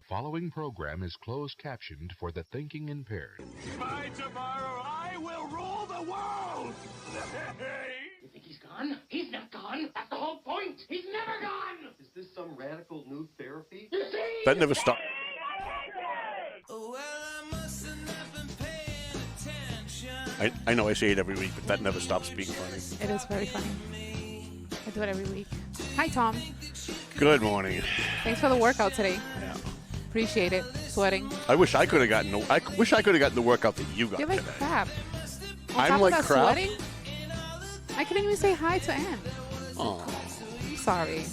following program is closed captioned for the thinking impaired. By tomorrow, I will rule the world! You think he's gone? He's not gone. That's the whole point. He's never gone. Is this some radical new therapy? You see? That never stopped. I know I say it every week, but that never stops being funny. It is very funny. I do it every week. Hi, Tom. Good morning. Thanks for the workout today. Yeah. Appreciate it. Sweating. I wish I could have gotten the workout that you got You're like today. crap. I'm like crap. Sweating? I couldn't even say hi to Anne. Oh. I'm sorry.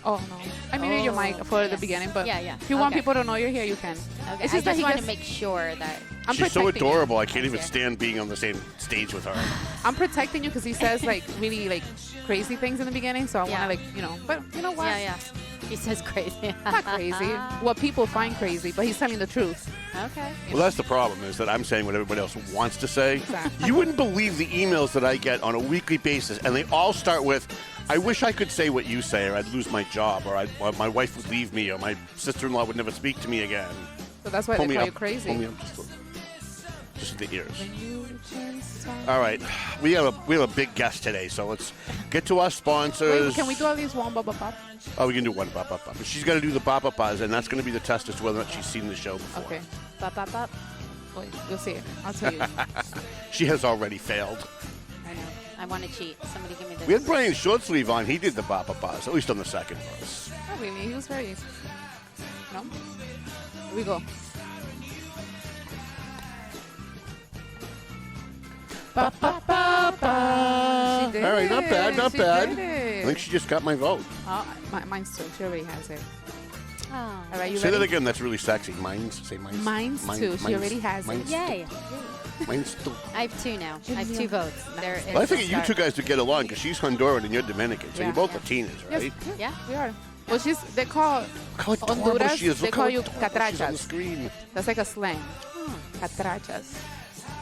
Oh, no. I muted your mic for the beginning, but if you want people to know you're here, you can. Okay. It's I just that just want to make sure that... She's so adorable. I can't even stand being on the same stage with her. I'm protecting you because he says, like, really, like, crazy things in the beginning, so I want to, like, you know. But you know what? Yeah. He says crazy. Not crazy. What people find crazy, but he's telling the truth. Okay. Well, that's the problem, is that I'm saying what everybody else wants to say. Exactly. You wouldn't believe the emails that I get on a weekly basis, and they all start with, I wish I could say what you say, or I'd lose my job, or my wife would leave me, or my sister-in-law would never speak to me again. So that's why they call you crazy. Pull me up just the ears. All right, we have a big guest today, so let's get to our sponsors. Wait, can we do all these one bop? Oh, we can do one bop. But she's got to do the bop, and that's going to be the test as to whether or not she's seen the show before. Okay. Bop. Wait, you'll see it. I'll tell you. She has already failed. I know. I want to cheat. Somebody give me this. We had Brian Shortsleeve on. He did the bop, at least on the second verse. Oh, really? He was very... No? Here we go. Ba, ba, ba, ba. She did All right, not bad. She did it. I think she just got my vote. Oh, mine's too. She already has it. Oh. All right, you Say ready? that again. That's really sexy. Mine's. Say mine's. Mine's too. She already has it. Yay. Mine's too. I have two now. I have 2 votes. Well, I figured you two guys would get along because she's Honduran and you're Dominican, so you're both Latinas, right? Yes, Yeah. we are. Well, they call How adorable Honduras, she is. they Look call how you adorable she is on the catrachas. screen. That's like a slang. Catrachas.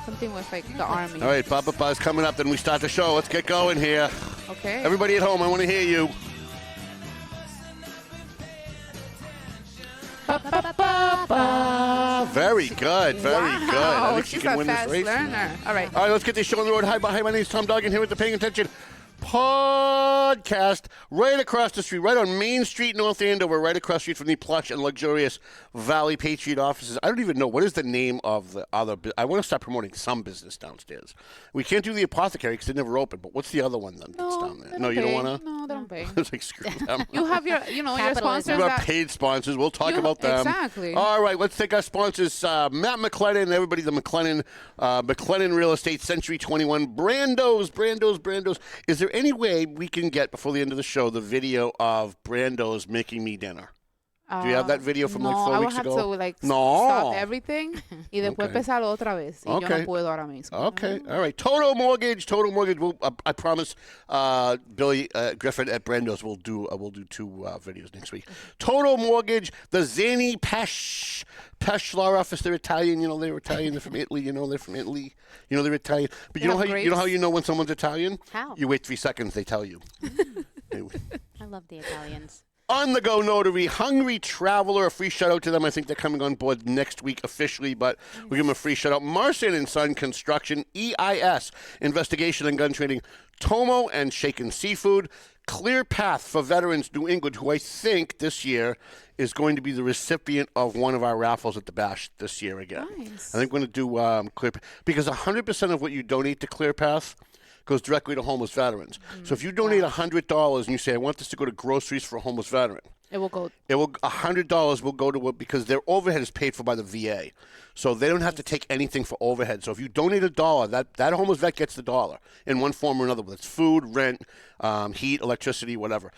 Something with like the army. All right, Papa is coming up. Then we start the show. Let's get going here. Okay. Everybody at home, I want to hear you. Very good. Very good. I think she She's can a win this fast race. learner. All right. All right, let's get this show on the road. Hi, my name is Tom Duggan here with the Paying Attention podcast right across the street, right on Main Street, North Andover, right across the street from the plush and luxurious Valley Patriot offices. I don't even know. What is the name of the other? I want to start promoting some business downstairs. We can't do the apothecary because they never open, but what's the other one then that's down there? No, you don't want to? No, they don't pay. It's like, screw them. You have your, your Capitalism. sponsors. We have that- paid sponsors. We'll talk about them. Exactly. All right, let's take our sponsors. Matt McLennan, everybody, the McLennan Real Estate, Century 21, Brando's. Is there any way we can get, before the end of the show, the video of Brando's making me dinner? Do you have that video from like 4 weeks ago? No, I will have to stop everything y después empezarlo otra vez. Y yo no puedo ahora mismo. Okay, all right. Total Mortgage. We'll, I promise, Billy Griffin at Brando's will do 2 videos next week. Total Mortgage. The Zani Pesh office. They're Italian. You know they're Italian. They're from Italy. You know they're from Italy. You know they're Italian. But you know how you know when someone's Italian? How? You wait 3 seconds. They tell you. I love the Italians. On the Go Notary, Hungry Traveler, a free shout out to them. I think they're coming on board next week officially, but we give them a free shout out. Marson and Son Construction, EIS, Investigation and Gun Trading, Tomo and Shaken Seafood, Clear Path for Veterans New England, who I think this year is going to be the recipient of one of our raffles at the Bash this year again. Nice. I think we're going to do Clear Path, because 100% of what you donate to Clear Path goes directly to homeless veterans. So if you donate $100 and you say, I want this to go to groceries for a homeless veteran, It will go. $100 will go to it because their overhead is paid for by the VA. So they don't have to take anything for overhead. So if you donate $1, that homeless vet gets the $1 in one form or another, whether it's food, rent, heat, electricity, whatever.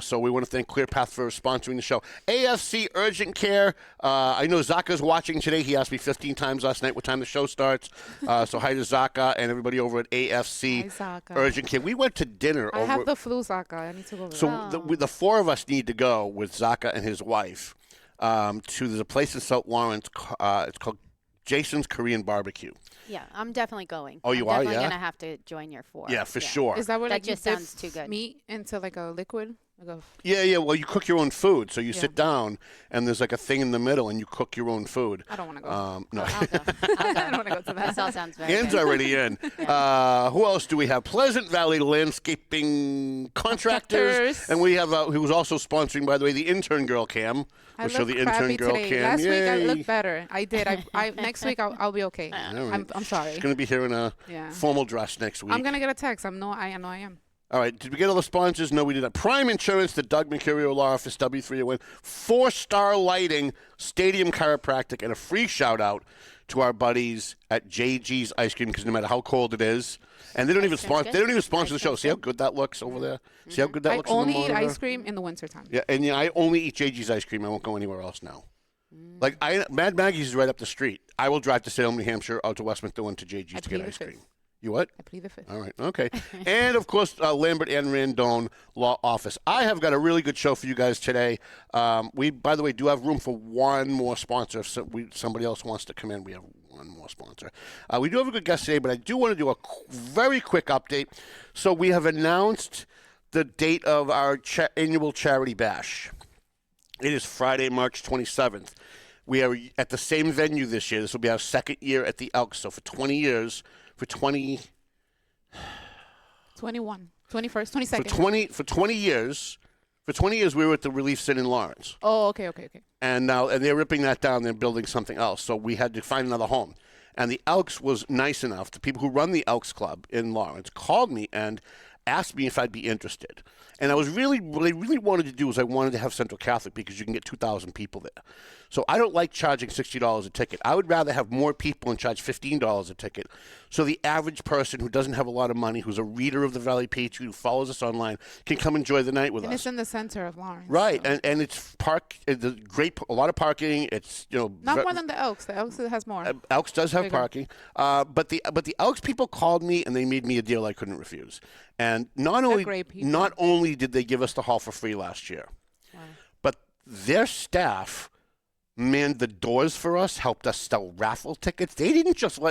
So we want to thank ClearPath for sponsoring the show. AFC Urgent Care. I know Zaka's watching today. He asked me 15 times last night what time the show starts. So hi to Zaka and everybody over at AFC Urgent Care. We went to dinner. I have the flu, Zaka. I need to go over So the 4 of us need to go with Zaka and his wife there's a place in St. Lawrence. It's called Jason's Korean Barbecue. Yeah, I'm definitely going. Oh, you I'm are? definitely Yeah? going to have to join your 4. Yeah, for sure. Is that where That like just you dip sounds too good. meat into like a liquid? Yeah. Well, you cook your own food, so you sit down, and there's like a thing in the middle, and you cook your own food. I don't want to go. No, I'll go. I don't want to go to that. This all sounds very Anne's good. already in. Who else do we have? Pleasant Valley Landscaping Contractors. And we have, who was also sponsoring, by the way, the intern girl cam. I We'll show look the intern crappy girl today. cam. Last week I Yay. looked better. I did. Next week I'll be okay. All right. I'm sorry. She's going to be here in a formal dress next week. I'm gonna get a text. I know I am. All right. Did we get all the sponsors? No, we did not. Prime Insurance, the Doug Mercurio Law Office, W301, 4-star lighting, Stadium Chiropractic, and a free shout out to our buddies at JG's Ice Cream, because no matter how cold it is, and they don't even sponsor. They don't even sponsor the show. See how good that looks over there. See how good that looks. I only in the eat monitor? ice cream in the wintertime. Yeah, and I only eat JG's ice cream. I won't go anywhere else now. Like Mad Maggie's is right up the street. I will drive to Salem, New Hampshire, out to West Methuen to JG's to get ice cream. You what? I plead the fifth. All right, okay. And, of course, Lambert and Randone Law Office. I have got a really good show for you guys today. We, by the way, do have room for one more sponsor. If somebody else wants to come in, we have one more sponsor. We do have a good guest today, but I do want to do a very quick update. So we have announced the date of our annual charity bash. It is Friday, March 27th. We are at the same venue this year. This will be our second year at the Elks. So for 20 years... For 21, 21st, 22nd. For 20 years, we were at the Relief Sin in Lawrence. Oh, okay. And now they're ripping that down. They're building something else. So we had to find another home. And the Elks was nice enough. The people who run the Elks Club in Lawrence called me and asked me if I'd be interested. And I was what I really wanted to do was I wanted to have Central Catholic because you can get 2,000 people there. So I don't like charging $60 a ticket. I would rather have more people and charge $15 a ticket. So the average person who doesn't have a lot of money, who's a reader of the Valley Patriot, who follows us online, can come enjoy the night with us. And it's in the center of Lawrence. Right, so. and it's a lot of parking. It's not more than the Elks. The Elks has more. Elks does have Bigger. parking, but the Elks people called me and they made me a deal I couldn't refuse. And not only did they give us the hall for free last year, but their staff manned the doors for us, helped us sell raffle tickets. They didn't just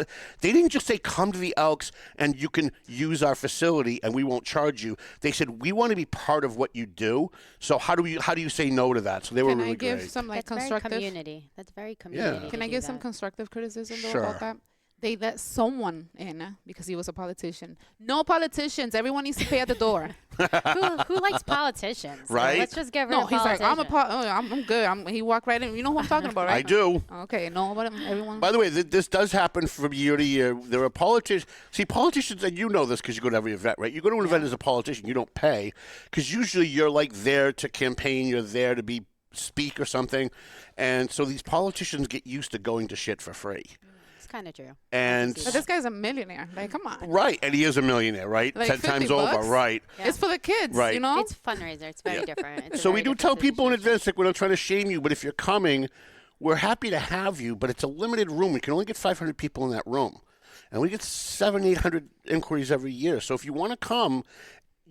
say come to the Elks and you can use our facility and we won't charge you. They said we want to be part of what you do. So how do you say no to that? So they were really great. Can I give some constructive community? That's very community. Yeah. Can I give some constructive criticism though about that? They let someone in because he was a politician. No politicians. Everyone needs to pay at the door. who likes politicians? Right? Let's just get rid of he's like, politicians. I'm good. He walked right in. You know who I'm talking about, right? I do. Okay, no, but everyone. By the way, this does happen from year to year. There are politicians. See, politicians, and you know this because you go to every event, right? You go to an event as a politician, you don't pay because usually you're like there to campaign. You're there to speak or something. And so these politicians get used to going to shit for free. Kind of true. But this guy's a millionaire. Like, come on. Right, and he is a millionaire, right? Like 10 times $50. over, right? Yeah. It's for the kids, Right. you know? It's a fundraiser. It's very different. It's So we do tell people in situation. advance, like, we're not trying to shame you, but if you're coming, we're happy to have you, but it's a limited room. We can only get 500 people in that room. And we get 700, 800 inquiries every year. So if you want to come,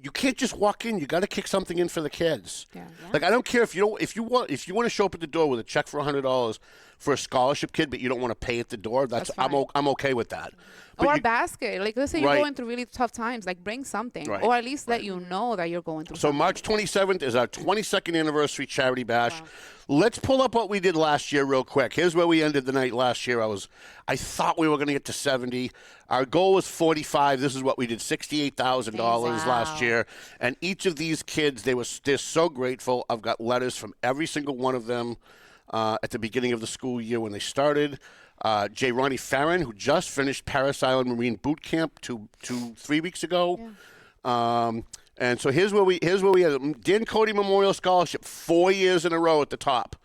you can't just walk in. You got to kick something in for the kids. Yeah. Like I don't care if you want to show up at the door with a check for $100 for a scholarship kid, but you don't want to pay at the door. That's fine. I'm okay with that. But Or a basket. Like, let's say you're Right. going through really tough times. Like, bring something. Right. Or at least let you know that you're going through So something. March 27th is our 22nd anniversary charity bash. Wow. Let's pull up what we did last year real quick. Here's where we ended the night last year. I thought we were going to get to 70. Our goal was 45. This is what we did, $68,000 last year. And each of these kids, they're so grateful. I've got letters from every single one of them at the beginning of the school year when they started. J. Ronnie Farron, who just finished Paris Island Marine Boot Camp 3 weeks ago. Yeah. And so here's where we had Dan Cody Memorial Scholarship 4 years in a row at the top.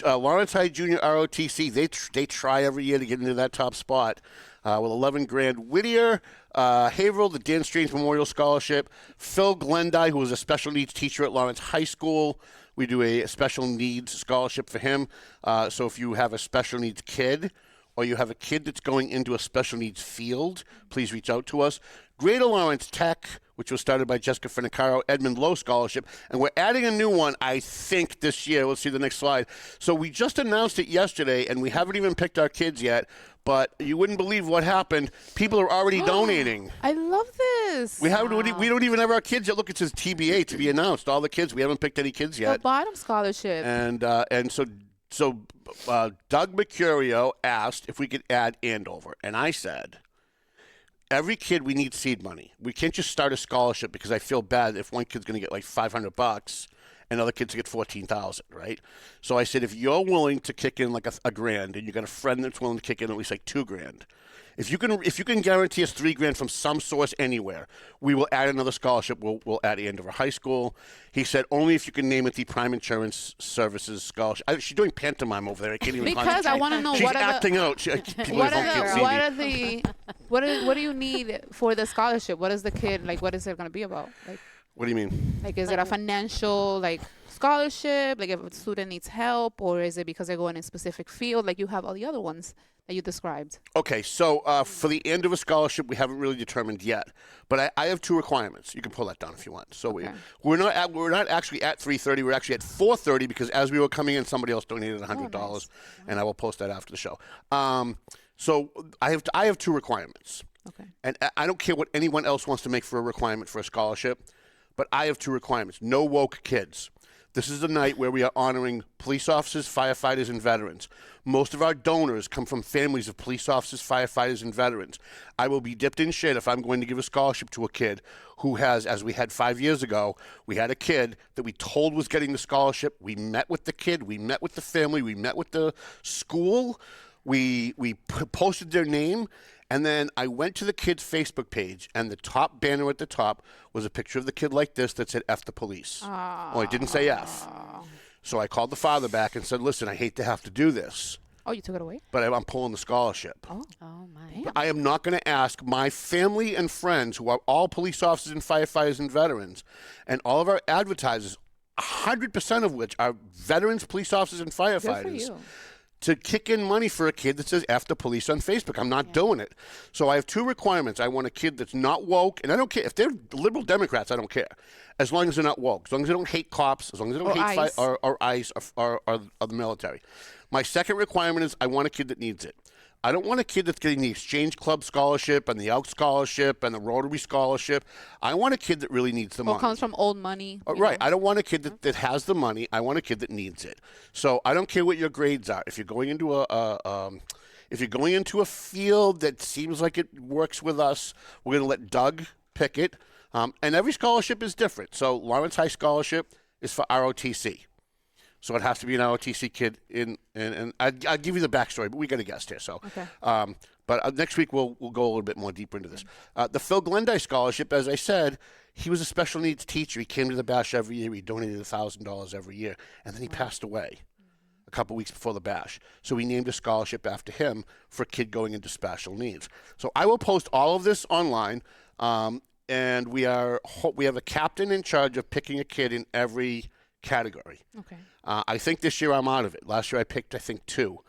Lawrence High Junior ROTC, they try every year to get into that top spot with 11 grand. Whittier, Haverhill, the Dan Strange Memorial Scholarship. Phil Glendy, who was a special needs teacher at Lawrence High School. We do a special needs scholarship for him. So if you have a special needs kid or you have a kid that's going into a special needs field, please reach out to us. Greater Lawrence Tech, which was started by Jessica Finicaro, Edmund Lowe Scholarship, and we're adding a new one, I think, this year. Let's see the next slide. So we just announced it yesterday, and we haven't even picked our kids yet, but you wouldn't believe what happened. People are already donating. I love this. We don't even have our kids yet. Look, it says TBA, to be announced. All the kids. We haven't picked any kids yet. The bottom scholarship. And so Doug Mercurio asked if we could add Andover, and I said, every kid, we need seed money. We can't just start a scholarship because I feel bad if one kid's going to get like $500 and other kids get $14,000, right? So I said, if you're willing to kick in like a grand, and you got a friend that's willing to kick in at least like $2,000, if you can guarantee us $3,000 from some source anywhere, we will add another scholarship. We'll add Andover High School. He said only if you can name it the Prime Insurance Services Scholarship. She's doing pantomime over there. I can't even. Because I want to know she's what acting are out. what do you need for the scholarship? What is the kid like? What is it going to be about? Like, what do you mean? Like, is it a financial scholarship? Like, if a student needs help, or is it because they're going in a specific field? Like you have all the other ones that you described. Okay, so for the Andover scholarship, we haven't really determined yet, but I have 2 requirements. You can pull that down if you want. So okay. we're not actually at 3:30. We're actually at 4:30 because as we were coming in, somebody else donated $100, nice. And I will post that after the show. So I have 2 requirements. Okay. And I don't care what anyone else wants to make for a requirement for a scholarship, but I have 2 requirements. No woke kids. This is the night where we are honoring police officers, firefighters, and veterans. Most of our donors come from families of police officers, firefighters, and veterans. I will be dipped in shit if I'm going to give a scholarship to a kid who has, as we had 5 years ago, we had a kid that we told was getting the scholarship. We met with the kid. We met with the family. We met with the school. We posted their name. And then I went to the kid's Facebook page, and the top banner at the top was a picture of the kid like this that said F the police. Oh, it didn't say F. So I called the father back and said, listen, I hate to have to do this. Oh, you took it away? But I'm pulling the scholarship. Oh my. I am not going to ask my family and friends, who are all police officers and firefighters and veterans, and all of our advertisers, 100% of which are veterans, police officers, and firefighters. Good for you. To kick in money for a kid that says F the police on Facebook. I'm not doing it. So I have 2 requirements. I want a kid that's not woke, and I don't care. If they're liberal Democrats, I don't care. As long as they're not woke. As long as they don't hate cops. As long as they don't hate ICE. or ICE or the military. My second requirement is I want a kid that needs it. I don't want a kid that's getting the Exchange Club Scholarship and the Elk Scholarship and the Rotary Scholarship. I want a kid that really needs the money. Comes from old money. Right. I don't want a kid that has the money. I want a kid that needs it. So I don't care what your grades are. If you're going into a field that seems like it works with us, we're going to let Doug pick it. And every scholarship is different. So Lawrence High Scholarship is for ROTC. So it has to be an ROTC kid and I'll give you the backstory, but we got a guest here. So, okay. But next week we'll go a little bit more deeper into this. The Phil Glendy Scholarship, as I said, he was a special needs teacher. He came to the bash every year. He donated $1,000 every year, and then he passed away a couple weeks before the bash. So we named a scholarship after him for a kid going into special needs. So I will post all of this online, and we have a captain in charge of picking a kid in every category. Okay. I think this year I'm out of it. Last year I picked, I think, 2. You're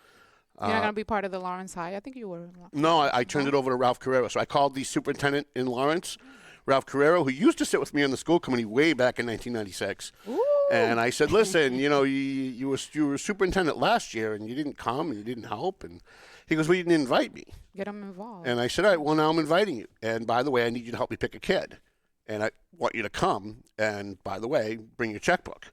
not going to be part of the Lawrence High? I think you were. No, I turned it over to Ralph Carrero. So I called the superintendent in Lawrence, Ralph Carrero, who used to sit with me on the school committee way back in 1996. Ooh. And I said, listen, you were superintendent last year, and you didn't come, and you didn't help. And he goes, well, you didn't invite me. Get them involved. And I said, all right, well, now I'm inviting you. And by the way, I need you to help me pick a kid. And I want you to come. And by the way, bring your checkbook.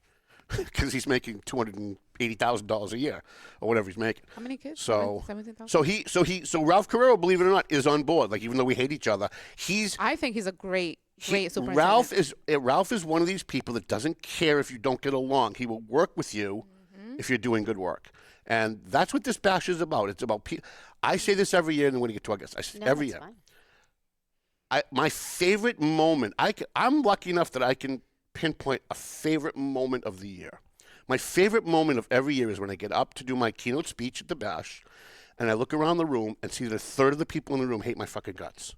Because he's making $280,000 a year, or whatever he's making. How many kids? So 17,000. So Ralph Carrero, believe it or not, is on board. Like, even though we hate each other, I think he's a great superintendent. Ralph is one of these people that doesn't care if you don't get along. He will work with you if you're doing good work, and that's what this bash is about. It's about I say this every year, and then when you get to August, I say every year. My favorite moment. I'm lucky enough that I can pinpoint a favorite moment of the year. My favorite moment of every year is when I get up to do my keynote speech at the bash, and I look around the room and see that a third of the people in the room hate my fucking guts.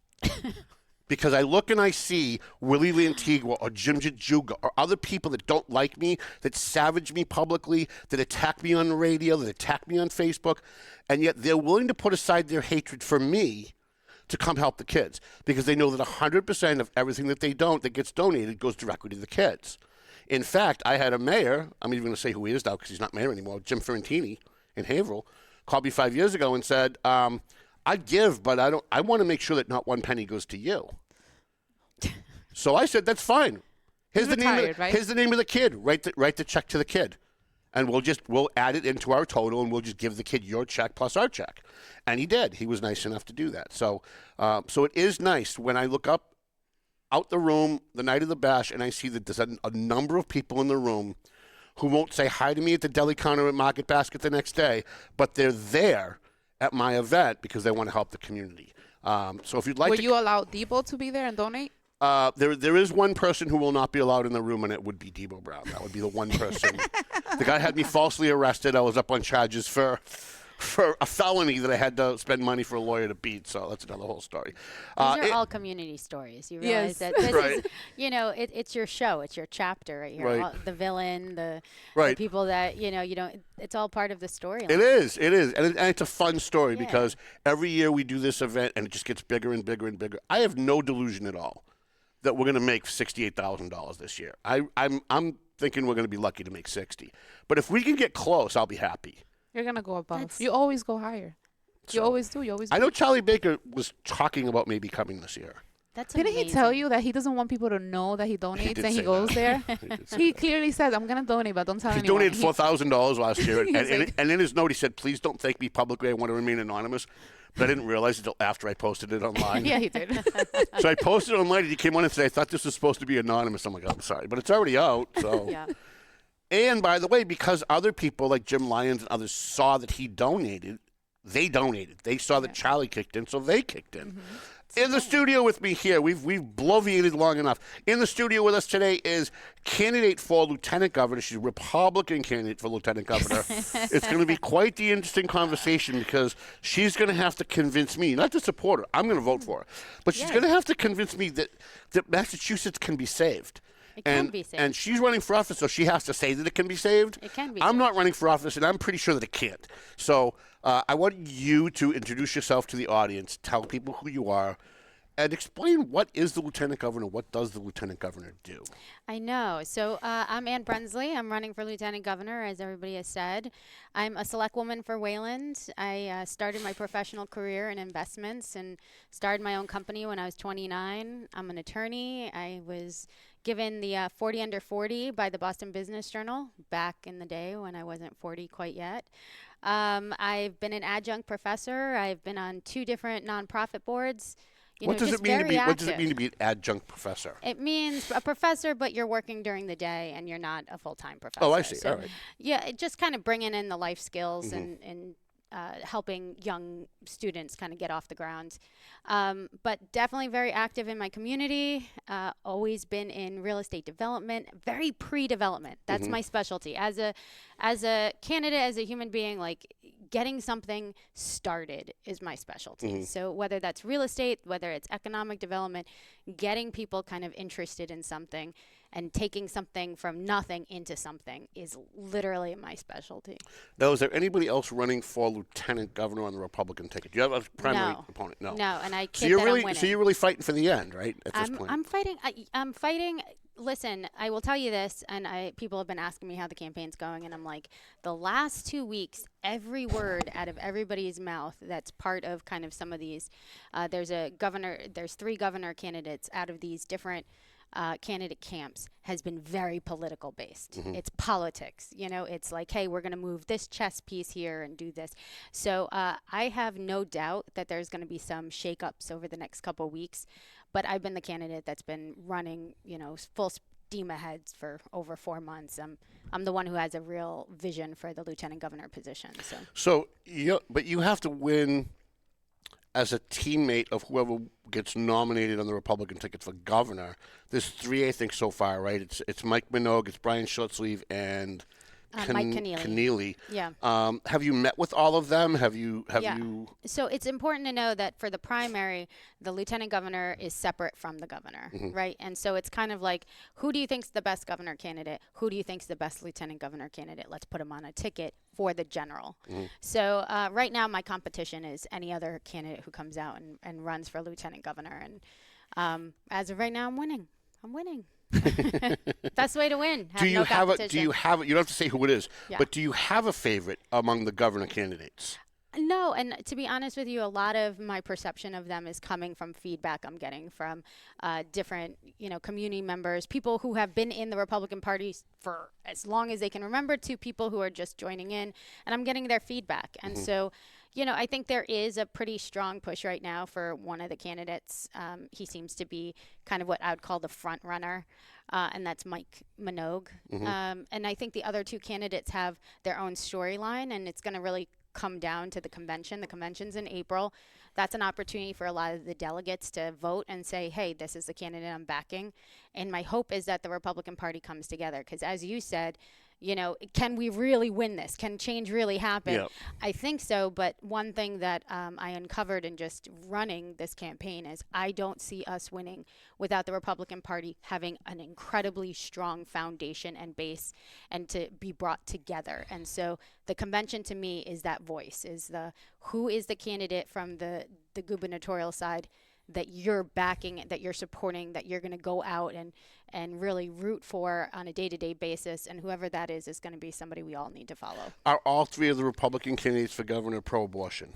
Because I look and I see Willie Lantigua or Jim Jajuga or other people that don't like me, that savage me publicly, that attack me on the radio, that attack me on Facebook, and yet they're willing to put aside their hatred for me to come help the kids because they know that 100% of everything that that gets donated goes directly to the kids. In fact, I had a mayor, I'm even going to say who he is now because he's not mayor anymore, Jim Ferrantini in Haverhill, called me 5 years ago and said, I give, but I want to make sure that not one penny goes to you. So I said, that's fine. Here's the name of the kid. Write the check to the kid. And we'll add it into our total, and we'll just give the kid your check plus our check. And he did. He was nice enough to do that. So it is nice when I look up out the room the night of the bash, and I see that there's a number of people in the room who won't say hi to me at the deli counter at Market Basket the next day, but they're there at my event because they want to help the community. So if you'd like Will you allow Debo to be there and donate? There is one person who will not be allowed in the room, and it would be Debo Brown. That would be the one person. The guy had me falsely arrested. I was up on charges for a felony that I had to spend money for a lawyer to beat. So that's another whole story. These are all community stories. You realize that this is, it's your show. It's your chapter right here. Right. The villain, the people that, you don't, it's all part of the story. It is. And it's a fun story because every year we do this event and it just gets bigger and bigger and bigger. I have no delusion at all that we're going to make $68,000 this year. I'm thinking we're going to be lucky to make 60. But if we can get close, I'll be happy. You're going to go above. You always go higher. You always do. I know Charlie Baker was talking about maybe coming this year. That's Didn't amazing. he tell you that he doesn't want people to know that he donates and he goes there? He clearly says, I'm going to donate, but don't tell anyone. He donated $4,000 last year. and in his note, he said, please don't thank me publicly. I want to remain anonymous. But I didn't realize it until after I posted it online. Yeah, he did. So I posted it online, and he came on and said, I thought this was supposed to be anonymous. I'm like, I'm sorry. But it's already out. So. Yeah. And, by the way, because other people like Jim Lyons and others saw that he donated, they donated. They saw that Charlie kicked in, so they kicked in. Mm-hmm. In the studio with me here, we've bloviated long enough. In the studio with us today is candidate for lieutenant governor. She's a Republican candidate for lieutenant governor. It's going to be quite the interesting conversation because she's going to have to convince me, not to support her, I'm going to vote for her, but she's going to have to convince me that Massachusetts can be saved. It can be saved. And she's running for office, so she has to say that it can be saved. It can be I'm saved. not running for office, and I'm pretty sure that it can't. So I want you to introduce yourself to the audience, tell people who you are, and explain what is the lieutenant governor, what does the lieutenant governor do? I know. So I'm Anne Brensley. I'm running for lieutenant governor, as everybody has said. I'm a select woman for Wayland. I started my professional career in investments and started my own company when I was 29. I'm an attorney. I was given the 40 under 40 by the Boston Business Journal back in the day when I wasn't 40 quite yet. I've been an adjunct professor. I've been on 2 different nonprofit boards. What does it mean to be an adjunct professor? It means a professor, but you're working during the day and you're not a full-time professor. Oh, I see. So, all right. Yeah, just kind of bringing in the life skills and helping young students kind of get off the ground. But definitely very active in my community, always been in real estate development, very pre-development. That's my specialty. As a candidate, as a human being, like getting something started is my specialty. So whether that's real estate, whether it's economic development, getting people kind of interested in something and taking something from nothing into something is literally my specialty. Now, is there anybody else running for lieutenant governor on the Republican ticket? Do you have a primary opponent? No. No, and I So kid you're that really, I'm winning. so you're really fighting for the end, right? At this point. I'm fighting. Listen, I will tell you this, and people have been asking me how the campaign's going, and I'm like, the last 2 weeks, every word out of everybody's mouth that's part of kind of some of these, there's 3 governor candidates out of these different candidate camps has been very political based. It's politics, it's like, hey, we're going to move this chess piece here and do this. So I have no doubt that there's going to be some shakeups over the next couple of weeks, but I've been the candidate that's been running, full steam ahead for over 4 months. I'm the one who has a real vision for the lieutenant governor position. But you have to win as a teammate of whoever gets nominated on the Republican ticket for governor. There's 3, I think, so far, right? It's Mike Minogue, it's Brian Shortsleeve, and Mike Keneally. Yeah. Have you met with all of them? Have you? So it's important to know that for the primary, the lieutenant governor is separate from the governor, right? And so it's kind of like, who do you think's the best governor candidate? Who do you think's the best lieutenant governor candidate? Let's put them on a ticket for the general. So right now my competition is any other candidate who comes out and runs for lieutenant governor. And as of right now, I'm winning. Best way to win. Do you have a? You don't have to say who it is, Yeah. but do you have a favorite among the governor candidates? No, and to be honest with you, a lot of my perception of them is coming from feedback I'm getting from different, community members, people who have been in the Republican Party for as long as they can remember, to people who are just joining in, and I'm getting their feedback. And so, I think there is a pretty strong push right now for one of the candidates. He seems to be kind of what I would call the front runner, and that's Mike Minogue. And I think the other two candidates have their own storyline, and it's going to really come down to the convention. The convention's in April. That's an opportunity for a lot of the delegates to vote and say, hey, this is the candidate I'm backing. And my hope is that the Republican Party comes together, because as you said, can we really win this? Can change really happen? Yep. I think so, but one thing that I uncovered in just running this campaign is I don't see us winning without the Republican Party having an incredibly strong foundation and base, and to be brought together. And so the convention to me is that voice, is who is the candidate from the gubernatorial side that you're backing, that you're supporting, that you're going to go out and really root for on a day-to-day basis, and whoever that is going to be somebody we all need to follow. Are all three of the Republican candidates for governor pro-abortion?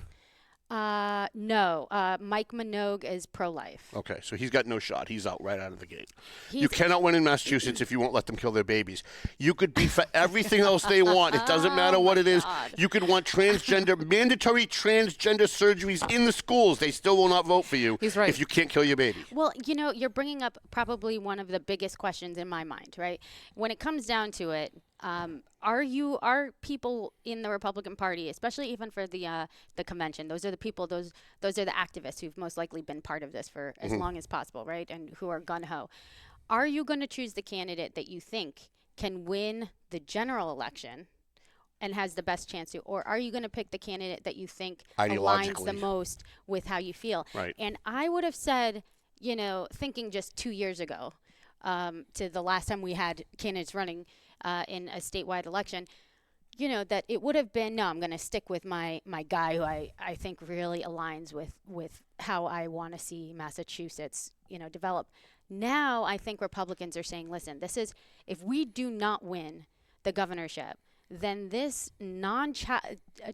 No. Mike Minogue is pro-life. Okay, so he's got no shot. He's out right out of the gate. You cannot win in Massachusetts if you won't let them kill their babies. You could be for everything else they want. It doesn't matter what it is. You could want mandatory transgender surgeries in the schools. They still will not vote for you. He's right. If you can't kill your baby. Well, you're bringing up probably one of the biggest questions in my mind, right? When it comes down to it, are people in the Republican Party, especially even for the convention, those are the people, those are the activists who've most likely been part of this for as long as possible, right? And who are gun-ho. Are you going to choose the candidate that you think can win the general election and has the best chance to, or are you going to pick the candidate that you think aligns the most with how you feel? Right. And I would have said, thinking just 2 years ago, to the last time we had candidates running in a statewide election, that it would have been, no, I'm going to stick with my guy who I think really aligns with how I want to see Massachusetts, develop. Now I think Republicans are saying, listen, if we do not win the governorship, then this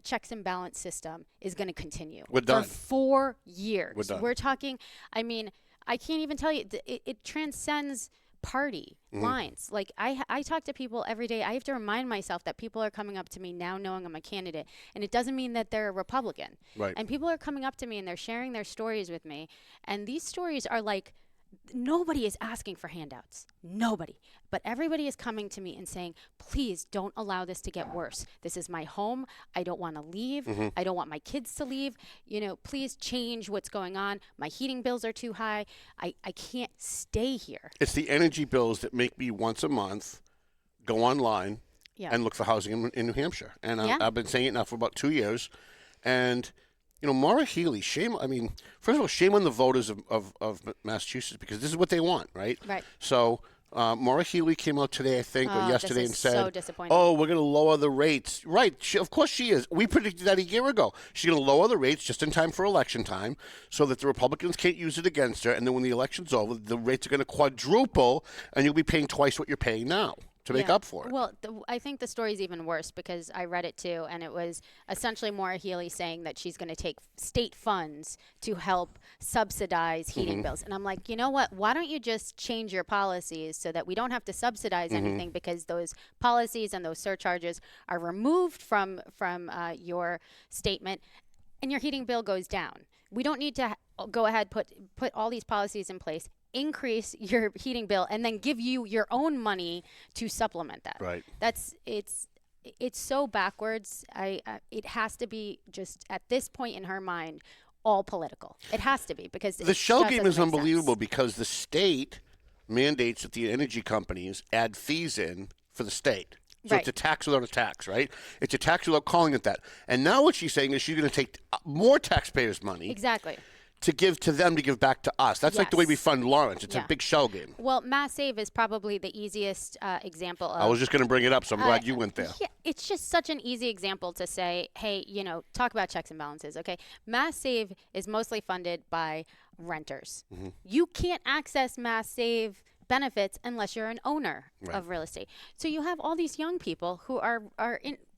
checks and balance system is going to continue. We're done. For 4 years. We're done. We're talking, I can't even tell you, it transcends party lines. Like I talk to people every day. I have to remind myself that people are coming up to me now knowing I'm a candidate, and it doesn't mean that they're a Republican. Right. And people are coming up to me and they're sharing their stories with me, and these stories are like, nobody is asking for handouts. Nobody. But everybody is coming to me and saying, please don't allow this to get worse. This is my home. I don't want to leave. I don't want my kids to leave. Please change what's going on. My heating bills are too high. I can't stay here. It's the energy bills that make me once a month go online and look for housing in New Hampshire. And I've been saying it now for about 2 years. And Maura Healey, first of all, shame on the voters of Massachusetts, because this is what they want, right? Right. So Maura Healey came out today, I think, or yesterday, and said, so disappointing. oh, we're going to lower the rates. Right. Of course she is. We predicted that a year ago. She's going to lower the rates just in time for election time so that the Republicans can't use it against her. And then when the election's over, the rates are going to quadruple, and you'll be paying twice what you're paying now to make up for it. Well, I think the story's even worse, because I read it too, and it was essentially Maura Healey saying that she's going to take state funds to help subsidize heating bills. And I'm like, you know what? Why don't you just change your policies so that we don't have to subsidize anything, because those policies and those surcharges are removed from your statement, and your heating bill goes down. We don't need to go ahead put all these policies in place, increase your heating bill, and then give you your own money to supplement that. Right. It's so backwards. It has to be, just at this point in her mind, all political. It has to be, because the shell game is unbelievable, because the state mandates that the energy companies add fees in for the state. So it's a tax without a tax, right? It's a tax without calling it that. And now what she's saying is she's going to take more taxpayers' money. Exactly. to give to them to give back to us. That's like the way we Yes. fund Lawrence. It's a Yeah. big shell game. Well, Mass Save is probably the easiest example of. I was just going to bring it up, so I'm glad you went there. Yeah, it's just such an easy example to say, hey, talk about checks and balances. Okay, Mass Save is mostly funded by renters. Mm-hmm. You can't access Mass Save benefits unless you're an owner of real estate. So you have all these young people who are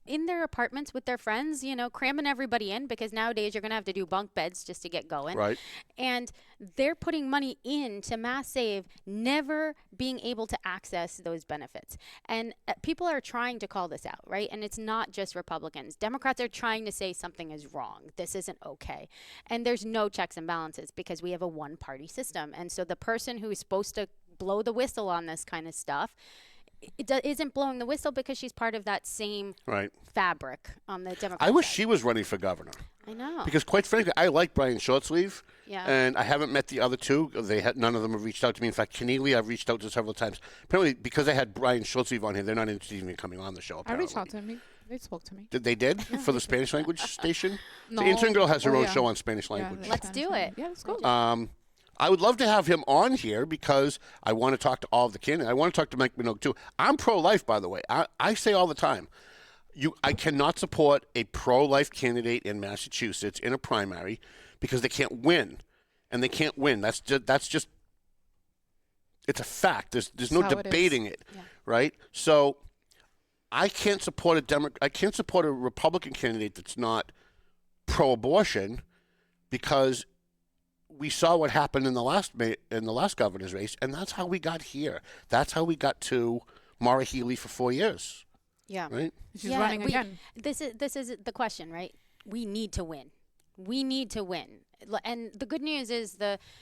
in their apartments with their friends, cramming everybody in, because nowadays you're going to have to do bunk beds just to get going. Right. And they're putting money into Mass Save, never being able to access those benefits. And people are trying to call this out, right? And it's not just Republicans. Democrats are trying to say something is wrong. This isn't okay. And there's no checks and balances because we have a one-party system. And so the person who is supposed to blow the whistle on this kind of stuff isn't blowing the whistle because she's part of that same fabric on the Democrat I wish side. she was running for governor. I know. Because quite frankly, I like Brian Shortsleeve. Yeah. And I haven't met the other two. None of them have reached out to me. In fact, Keneally, I've reached out to several times. Apparently, because I had Brian Shortsleeve on here, they're not interested in coming on the show. I Apparently. reached out to him. They spoke to me. They did for the Spanish language station. No. The intern girl has her Oh, own yeah. show on Spanish language. Yeah, Let's do it. Yeah, let's go. I would love to have him on here because I want to talk to all of the candidates. I want to talk to Mike Minogue too. I'm pro-life, by the way. I say all the time, I cannot support a pro-life candidate in Massachusetts in a primary because they can't win, and they can't win. That's just it's a fact. There's no debating it, right? So I can't support a Republican candidate that's not pro-abortion because we saw what happened in the last governor's race, and that's how we got here. That's how we got to Maura Healey for 4 years. Yeah. Right? She's running again. This is the question, right? We need to win. We need to win. And the good news is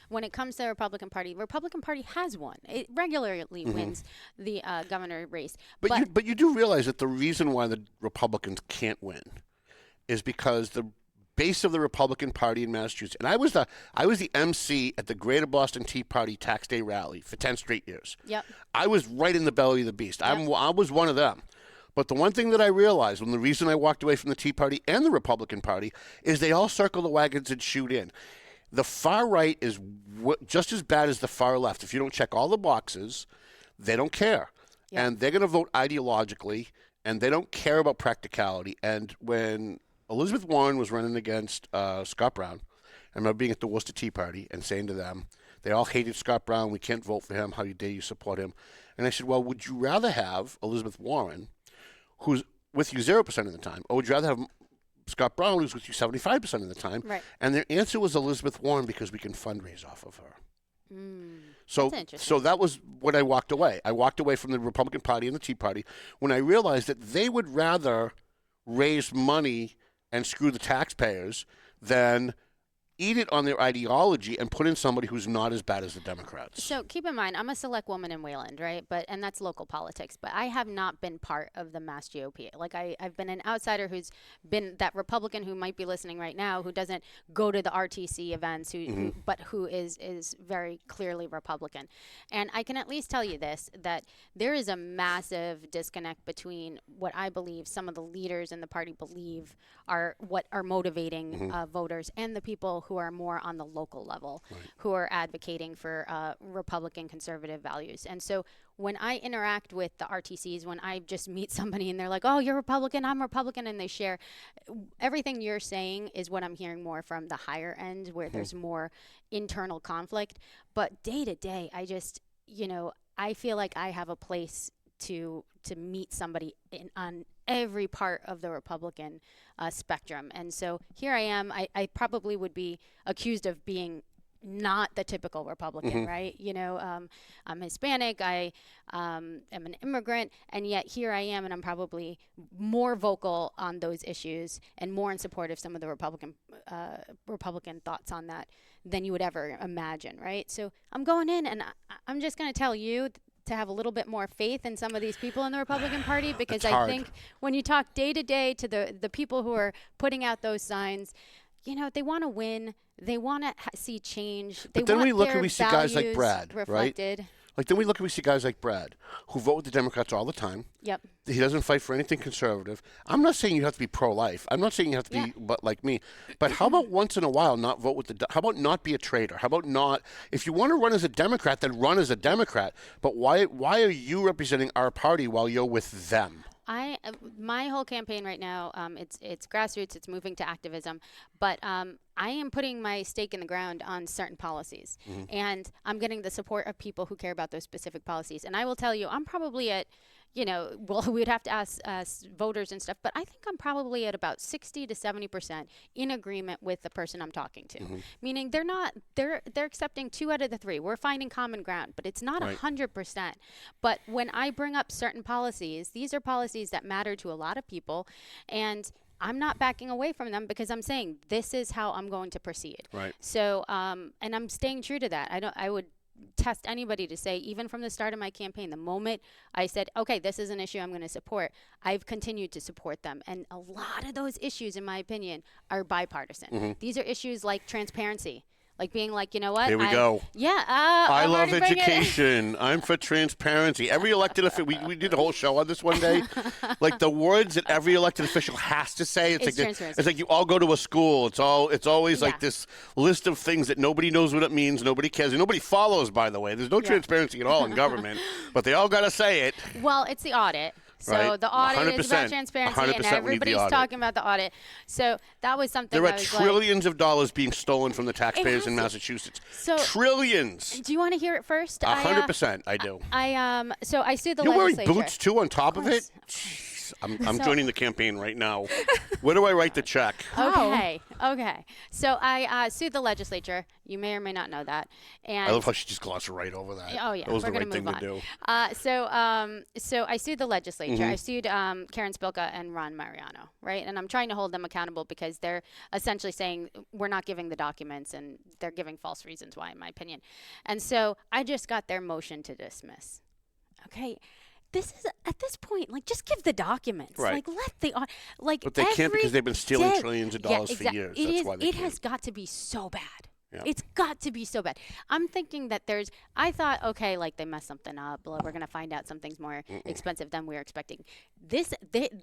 when it comes to the Republican Party has won. It regularly wins the governor race. But you do realize that the reason why the Republicans can't win is because the base of the Republican Party in Massachusetts, and I was the MC at the Greater Boston Tea Party Tax Day rally for 10 straight years. Yep. I was right in the belly of the beast. Yep. I was one of them. But the one thing that I realized, and the reason I walked away from the Tea Party and the Republican Party, is they all circle the wagons and shoot in. The far right is just as bad as the far left. If you don't check all the boxes, they don't care. Yep. And they're going to vote ideologically, and they don't care about practicality. And when Elizabeth Warren was running against Scott Brown, I remember being at the Worcester Tea Party and saying to them, they all hated Scott Brown. We can't vote for him. How dare you support him? And I said, well, would you rather have Elizabeth Warren, who's with you 0% of the time, or would you rather have Scott Brown, who's with you 75% of the time? Right. And their answer was Elizabeth Warren because we can fundraise off of her. That's interesting. So that was when I walked away. I walked away from the Republican Party and the Tea Party when I realized that they would rather raise money and screw the taxpayers than eat it on their ideology and put in somebody who's not as bad as the Democrats. So keep in mind, I'm a select woman in Wayland, right? And that's local politics. But I have not been part of the Mass GOP. Like I've been an outsider who's been that Republican who might be listening right now, who doesn't go to the RTC events, but who is very clearly Republican. And I can at least tell you this, that there is a massive disconnect between what I believe some of the leaders in the party believe are what are motivating voters and the people who are more on the local level, who are advocating for Republican conservative values. And so when I interact with the RTCs, when I just meet somebody and they're like, oh, you're Republican, I'm Republican, and they share, everything you're saying is what I'm hearing more from the higher end, where there's more internal conflict. But day to day, I just, I feel like I have a place to meet somebody on every part of the Republican spectrum. And so here I am. I probably would be accused of being not the typical Republican, right? I'm Hispanic, I am an immigrant, and yet here I am, and I'm probably more vocal on those issues and more in support of some of the Republican thoughts on that than you would ever imagine, right? So I'm going in, and I'm just going to tell you to have a little bit more faith in some of these people in the Republican Party, because I think when you talk day to day to the people who are putting out those signs, they want to win. They want to see change. But then we look and we see guys like Brad, reflected. right? Like then we see guys like Brad, who vote with the Democrats all the time. Yep. He doesn't fight for anything conservative. I'm not saying you have to be pro-life. I'm not saying you have to be but like me. But how about once in a while not vote with the? How about not be a traitor? How about not? If you want to run as a Democrat, then run as a Democrat. But why are you representing our party while you're with them? My whole campaign right now, it's grassroots, it's moving to activism, but I am putting my stake in the ground on certain policies, and I'm getting the support of people who care about those specific policies. And I will tell you, I'm probably at, well, we'd have to ask voters and stuff, but I think I'm probably at about 60 to 70% in agreement with the person I'm talking to. Meaning they're accepting 2 out of the 3. We're finding common ground, but it's not 100%. But when I bring up certain policies, these are policies that matter to a lot of people, and I'm not backing away from them because I'm saying this is how I'm going to proceed. Right. So, and I'm staying true to that. I would test anybody to say, even from the start of my campaign, the moment I said, okay, this is an issue I'm going to support, I've continued to support them. And a lot of those issues, in my opinion, are bipartisan. These are issues like transparency. Like being like, you know what? Here we go. Yeah. I love education. I'm for transparency. Every elected official, we did a whole show on this one day. Like the words that every elected official has to say. It's like you all go to a school. It's always like this list of things that nobody knows what it means. Nobody cares. And nobody follows, by the way. There's no transparency at all in government. But they all got to say it. Well, it's the audit. So the audit is about transparency, and everybody's talking about the audit. So that was something. There are trillions of dollars being stolen from the taxpayers in Massachusetts. So trillions. Do you want to hear it first? 100%. I do. So I sued the You're legislature. You're wearing boots too on top of it. I'm joining the campaign right now. Where do I write the check? Okay. So I sued the legislature. You may or may not know that. And I love how she just glossed right over that. Oh, yeah. That was We're the right thing move on. to do. So I sued the legislature. I sued Karen Spilka and Ron Mariano, right? And I'm trying to hold them accountable because they're essentially saying we're not giving the documents, and they're giving false reasons why, in my opinion. And so I just got their motion to dismiss. Okay. This is at this point, like, just give the documents. Right. Like, let the But they can't because they've been stealing trillions of dollars for years. That's why they can't. It has got to be so bad. Yeah. It's got to be so bad. I'm thinking that I thought, okay, like they messed something up. We're going to find out something's more expensive than we were expecting. They've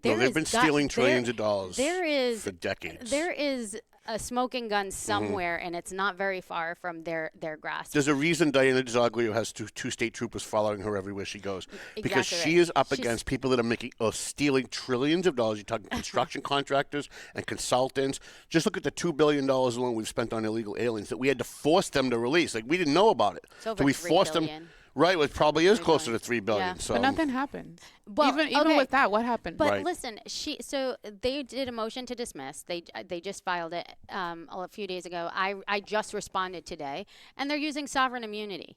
been stealing trillions of dollars for decades. There is a smoking gun somewhere, and it's not very far from their grasp. There's a reason Diana DiZoglio has two state troopers following her everywhere she goes. Because she is up against people that are stealing trillions of dollars. You're talking construction contractors and consultants. Just look at the $2 billion alone we've spent on illegal aliens that we had to force them to release. Like, we didn't know about it. So we forced them. Right, it probably is closer to $3 billion. Yeah. So. But nothing happened. Well, even with that, what happened? But listen, so they did a motion to dismiss. They just filed it a few days ago. I just responded today, and they're using sovereign immunity.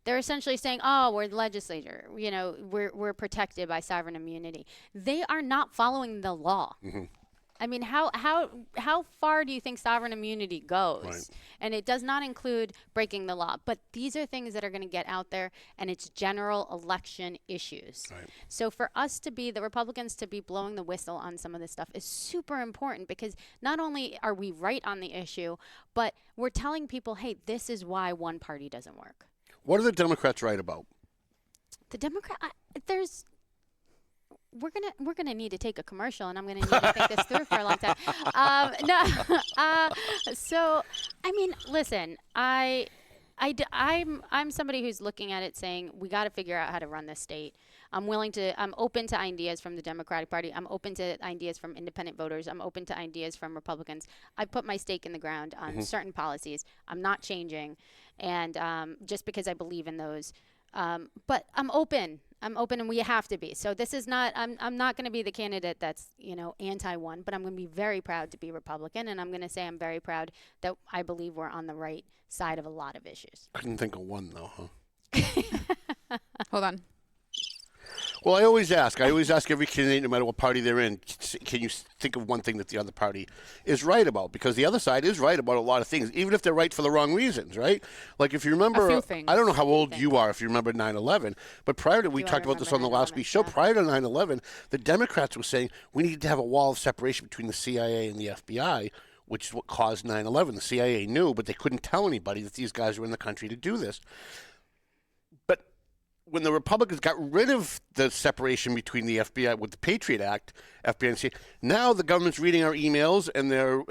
They're essentially saying, "Oh, we're the legislature. We're protected by sovereign immunity." They are not following the law. I mean, how far do you think sovereign immunity goes? Right. And it does not include breaking the law. But these are things that are going to get out there, and it's general election issues. Right. So for us the Republicans to be blowing the whistle on some of this stuff is super important, because not only are we right on the issue, but we're telling people, hey, this is why one party doesn't work. What are the Democrats right about? The We're gonna need to take a commercial, and I'm gonna need to think this through for a long time. So I mean, listen, I'm somebody who's looking at it saying we got to figure out how to run this state. I'm open to ideas from the Democratic Party. I'm open to ideas from independent voters. I'm open to ideas from Republicans. I put my stake in the ground on certain policies. I'm not changing, and just because I believe in those. But I'm open, and we have to be. So this is not. I'm not going to be the candidate that's anti-one, but I'm going to be very proud to be Republican, and I'm going to say I'm very proud that I believe we're on the right side of a lot of issues. Couldn't think of one though, huh? Hold on. Well, I always ask every candidate, no matter what party they're in, can you think of one thing that the other party is right about? Because the other side is right about a lot of things, even if they're right for the wrong reasons, right? Like if you remember, I don't know how old you are if you remember 9/11, but prior to, we talked about this on the last week's show, prior to 9/11, the Democrats were saying we needed to have a wall of separation between the CIA and the FBI, which is what caused 9/11. The CIA knew, but they couldn't tell anybody that these guys were in the country to do this. But when the Republicans got rid of the separation between the FBI with the Patriot Act, FBI and CIA, now the government's reading our emails and they're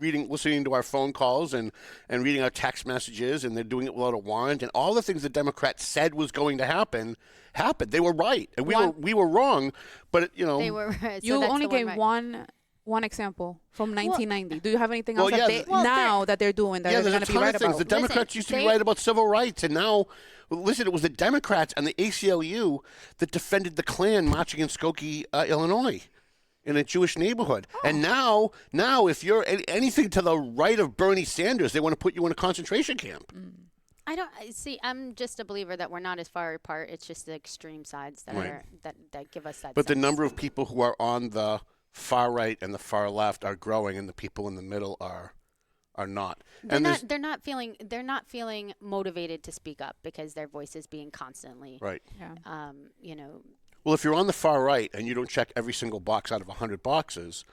listening to our phone calls and reading our text messages, and they're doing it without a warrant, and all the things the Democrats said was going to happen happened. They were right, and we were wrong, but they were right. So you that's only the gave right. one example from 1990. Do you have anything else that they're they're doing that they're there's going a to be ton right of things. about? The Democrats used to be right about civil rights, and now, listen, it was the Democrats and the ACLU that defended the Klan marching in Skokie, Illinois, in a Jewish neighborhood. And now, if you're anything to the right of Bernie Sanders, they want to put you in a concentration camp. I don't see. I'm just a believer that we're not as far apart. It's just the extreme sides that are that give us that. But the sense. number of people who are on the far right and the far left are growing, and the people in the middle are not. They're not feeling motivated to speak up because their voice is being constantly right. Yeah. Well, if you're on the far right and you don't check every single box out of 100 boxes,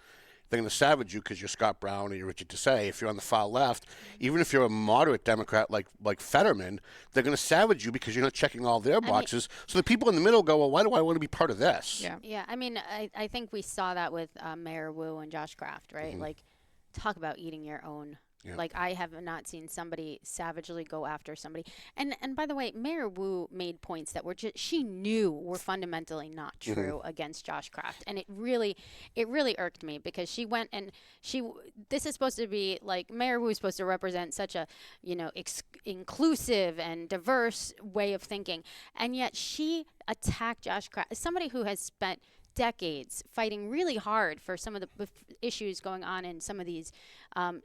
they're going to savage you because you're Scott Brown or you're Richard Desai. If you're on the far left, even if you're a moderate Democrat like Fetterman, they're going to savage you because you're not checking all their boxes. So the people in the middle go, well, why do I want to be part of this? Yeah. Yeah, I mean, I think we saw that with Mayor Wu and Josh Kraft, right? Mm-hmm. Like, talk about eating your own. Yeah. Like, I have not seen somebody savagely go after somebody. And by the way, Mayor Wu made points that were she knew were fundamentally not true against Josh Kraft. And it really irked me because she went and this is supposed to be like, Mayor Wu is supposed to represent such a, inclusive and diverse way of thinking. And yet she attacked Josh Kraft, somebody who has spent decades fighting really hard for some of the issues going on in some of these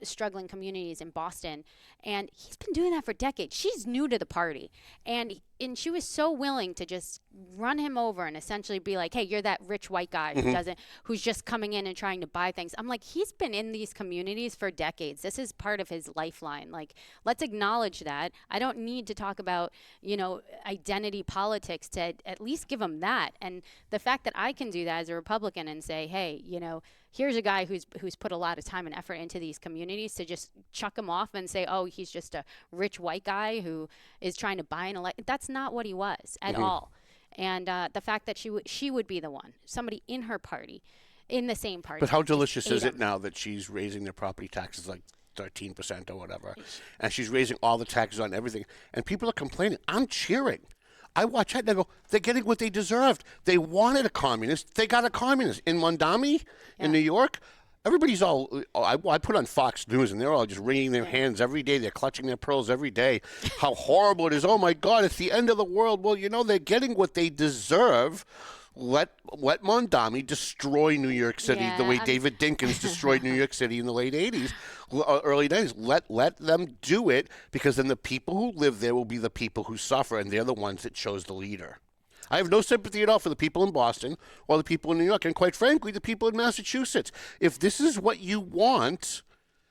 struggling communities in Boston, and he's been doing that for decades. She's new to the party, and she was so willing to just run him over and essentially be like, hey, you're that rich white guy who's just coming in and trying to buy things. I'm like, he's been in these communities for decades. This is part of his lifeline. Like, let's acknowledge that. I don't need to talk about, identity politics to at least give him that. And the fact that I can do that as a Republican and say, hey, here's a guy who's put a lot of time and effort into these communities, to just chuck him off and say, oh, he's just a rich white guy who is trying to buy an election. That's not what he was at all. And the fact that she would be the one, somebody in her party, in the same party. But how delicious is it now that she's raising their property taxes like 13% or whatever, and she's raising all the taxes on everything, and people are complaining. I'm cheering. I watch that and I go, they're getting what they deserved. They wanted a communist. They got a communist. In Mondami, in New York, everybody's all, I put on Fox News and they're all just wringing their hands every day. They're clutching their pearls every day. How horrible it is. Oh, my God, it's the end of the world. Well, they're getting what they deserve. Let Mondami destroy New York City the way David Dinkins destroyed New York City in the late 80s, early 90s. Let them do it, because then the people who live there will be the people who suffer, and they're the ones that chose the leader. I have no sympathy at all for the people in Boston or the people in New York, and quite frankly, the people in Massachusetts. If this is what you want,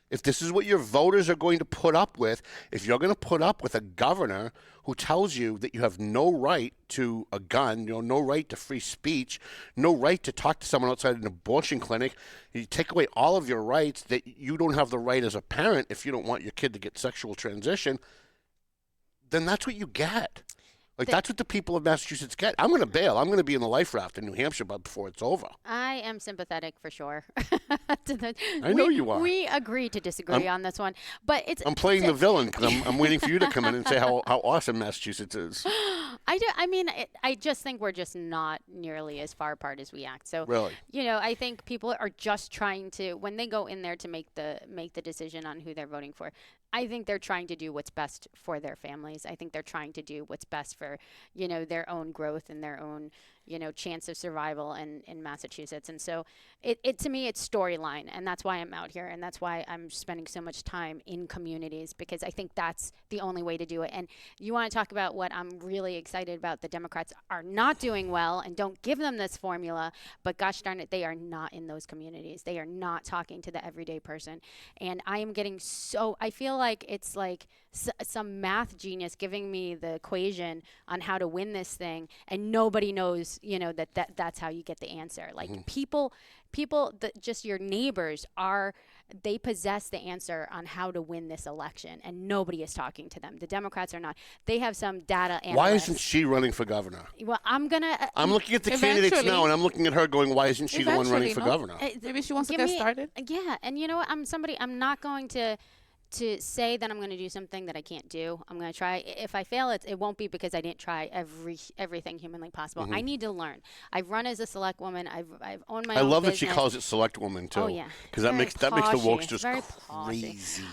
if this is what your voters are going to put up with, if you're going to put up with a governor who tells you that you have no right to a gun, no right to free speech, no right to talk to someone outside an abortion clinic, you take away all of your rights, that you don't have the right as a parent if you don't want your kid to get sexual transition, then that's what you get. Like, that's what the people of Massachusetts get. I'm going to bail. I'm going to be in the life raft in New Hampshire before it's over. I am sympathetic for sure. I know you are. We agree to disagree on this one, but I'm playing the villain because I'm waiting for you to come in and say how awesome Massachusetts is. I just think we're just not nearly as far apart as we act. So, really, I think people are just trying to, when they go in there to make the decision on who they're voting for, I think they're trying to do what's best for their families. I think they're trying to do what's best for, their own growth and their own, chance of survival in Massachusetts. And so it to me, it's storyline. And that's why I'm out here. And that's why I'm spending so much time in communities, because I think that's the only way to do it. And you want to talk about what I'm really excited about. The Democrats are not doing well, and don't give them this formula. But gosh darn it, they are not in those communities. They are not talking to the everyday person. And I am getting I feel like it's like some math genius giving me the equation on how to win this thing, and nobody knows you know, that's how you get the answer. Like people that just your neighbors they possess the answer on how to win this election, and nobody is talking to them. The Democrats are not. They have some data analysts. Why isn't she running for governor? Well, I'm looking at the candidates now, and I'm looking at her going, why isn't she the one running for governor? Maybe she wants to get started. Yeah, and you know what? I'm not going to say that I'm going to do something that I can't do. I'm going to try. If I fail, it won't be because I didn't try everything humanly possible. I need to learn. I've run as a select woman. I've owned my own I love business. that she calls it select woman too. Oh yeah, because that makes the wokes just very crazy.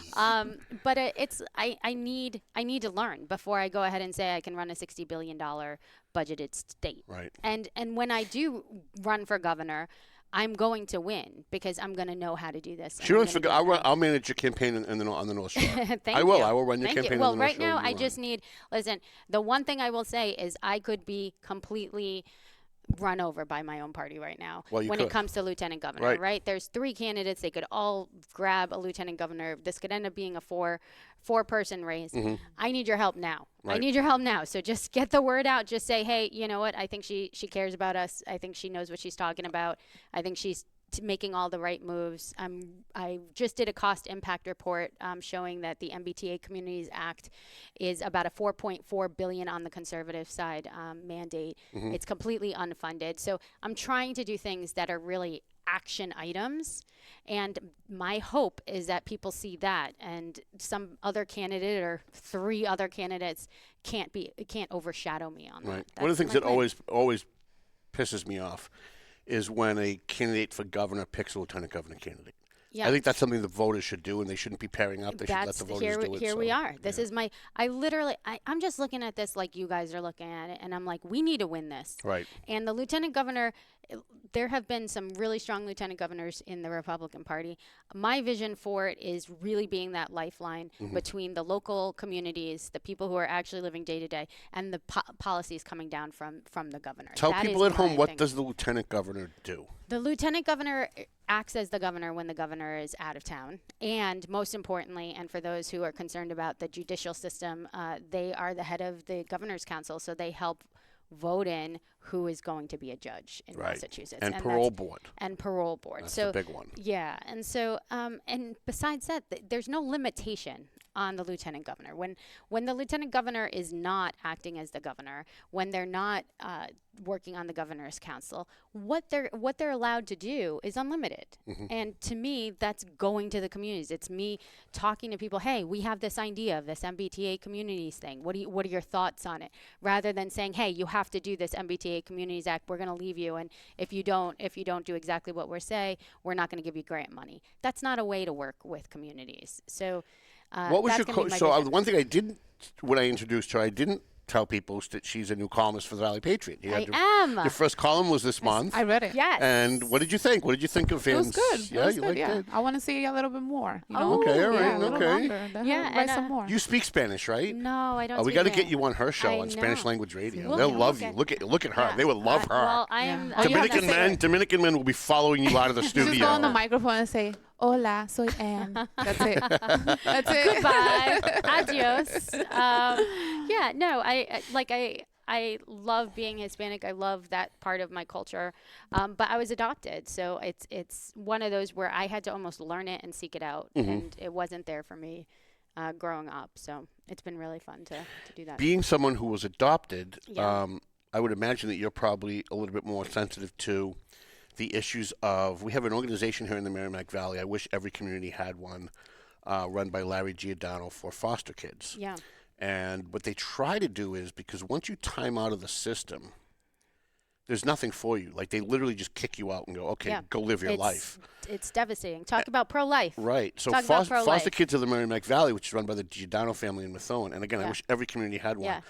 But I need to learn before I go ahead and say I can run a $60 billion budgeted state. Right. And when I do run for governor, I'm going to win because I'm going to know how to do this. She runs for I'll manage your campaign on the North Shore. Thank I you. will. I will run your Thank campaign you. on the North Well, right Shore. now I just need. Listen, the one thing I will say is I could be completely run over by my own party right now when it comes to lieutenant governor. Right? There's 3 candidates. They could all grab a lieutenant governor. This could end up being a four-person race. I need your help now. Right. I need your help now. So just get the word out. Just say, hey, you know what? I think she cares about us. I think she knows what she's talking about. I think she's making all the right moves. I just did a cost impact report showing that the MBTA Communities Act is about a $4.4 billion on the conservative side mandate. It's completely unfunded. So I'm trying to do things that are really action items, and my hope is that people see that, and some other candidate or 3 other candidates can't overshadow me on that. One of the things that always pisses me off is when a candidate for governor picks a lieutenant governor candidate. Yeah. I think that's something the voters should do, and they shouldn't be pairing up. They should let the voters do it. Here we are. This is I'm just looking at this like you guys are looking at it, and I'm like, we need to win this. Right. And the lieutenant governor, there have been some really strong lieutenant governors in the Republican Party. My vision for it is really being that lifeline between the local communities, the people who are actually living day to day, and the policies coming down from the governor. Tell people at home, what does the lieutenant governor do? The lieutenant governor acts as the governor when the governor is out of town. And most importantly, and for those who are concerned about the judicial system, they are the head of the governor's council, so they help vote in who is going to be a judge in Massachusetts. And parole board. And parole board. That's the big one. Yeah. And so, and besides that, there's no limitation on the lieutenant governor. When the lieutenant governor is not acting as the governor, when they're not working on the governor's council, what they're allowed to do is unlimited. And to me, that's going to the communities. It's me talking to people. Hey, we have this idea of this MBTA communities thing. What are your thoughts on it? Rather than saying, hey, you have to do this MBTA Communities Act. We're going to leave you, and if you don't do exactly what we're saying, we're not going to give you grant money. That's not a way to work with communities. So. What was your one thing I didn't, when I introduced her, I didn't tell people that she's a new columnist for the Valley Patriot. I am. Your first column was this month. I read it. Yes. And what did you think? What did you think of Anne's? It was good. Yeah, you liked it. I want to see a little bit more. You know? Okay, all right, yeah, a little okay. longer. Yeah, write some more. You speak Spanish, right? No, I don't. Oh, we got to get it. you on her show I on know. Spanish language radio. We'll They'll get- love we'll you. Look at her. Yeah. They would love her. Well, I am. Yeah. Oh, you have to say it. Dominican men will be following you out of the Just go studio. on the microphone and say, "Hola, soy Anne." That's it. That's it. Goodbye. Adios. Yeah. No. I love being Hispanic. I love that part of my culture. But I was adopted, so it's one of those where I had to almost learn it and seek it out, and it wasn't there for me growing up. So it's been really fun to do that. Being someone who was adopted, Yeah. I would imagine that you're probably a little bit more sensitive to the issues of, we have an organization here in the Merrimack Valley. I wish every community had one, run by Larry Giordano for foster kids. Yeah. And what they try to do is, because once you time out of the system, there's nothing for you. Like, they literally just kick you out and go, okay, go live your life. It's devastating. Talk about pro-life. Right. So Talk about foster pro-life. kids of the Merrimack Valley, which is run by the Giordano family in Methuen, and again, I wish every community had one. Yeah.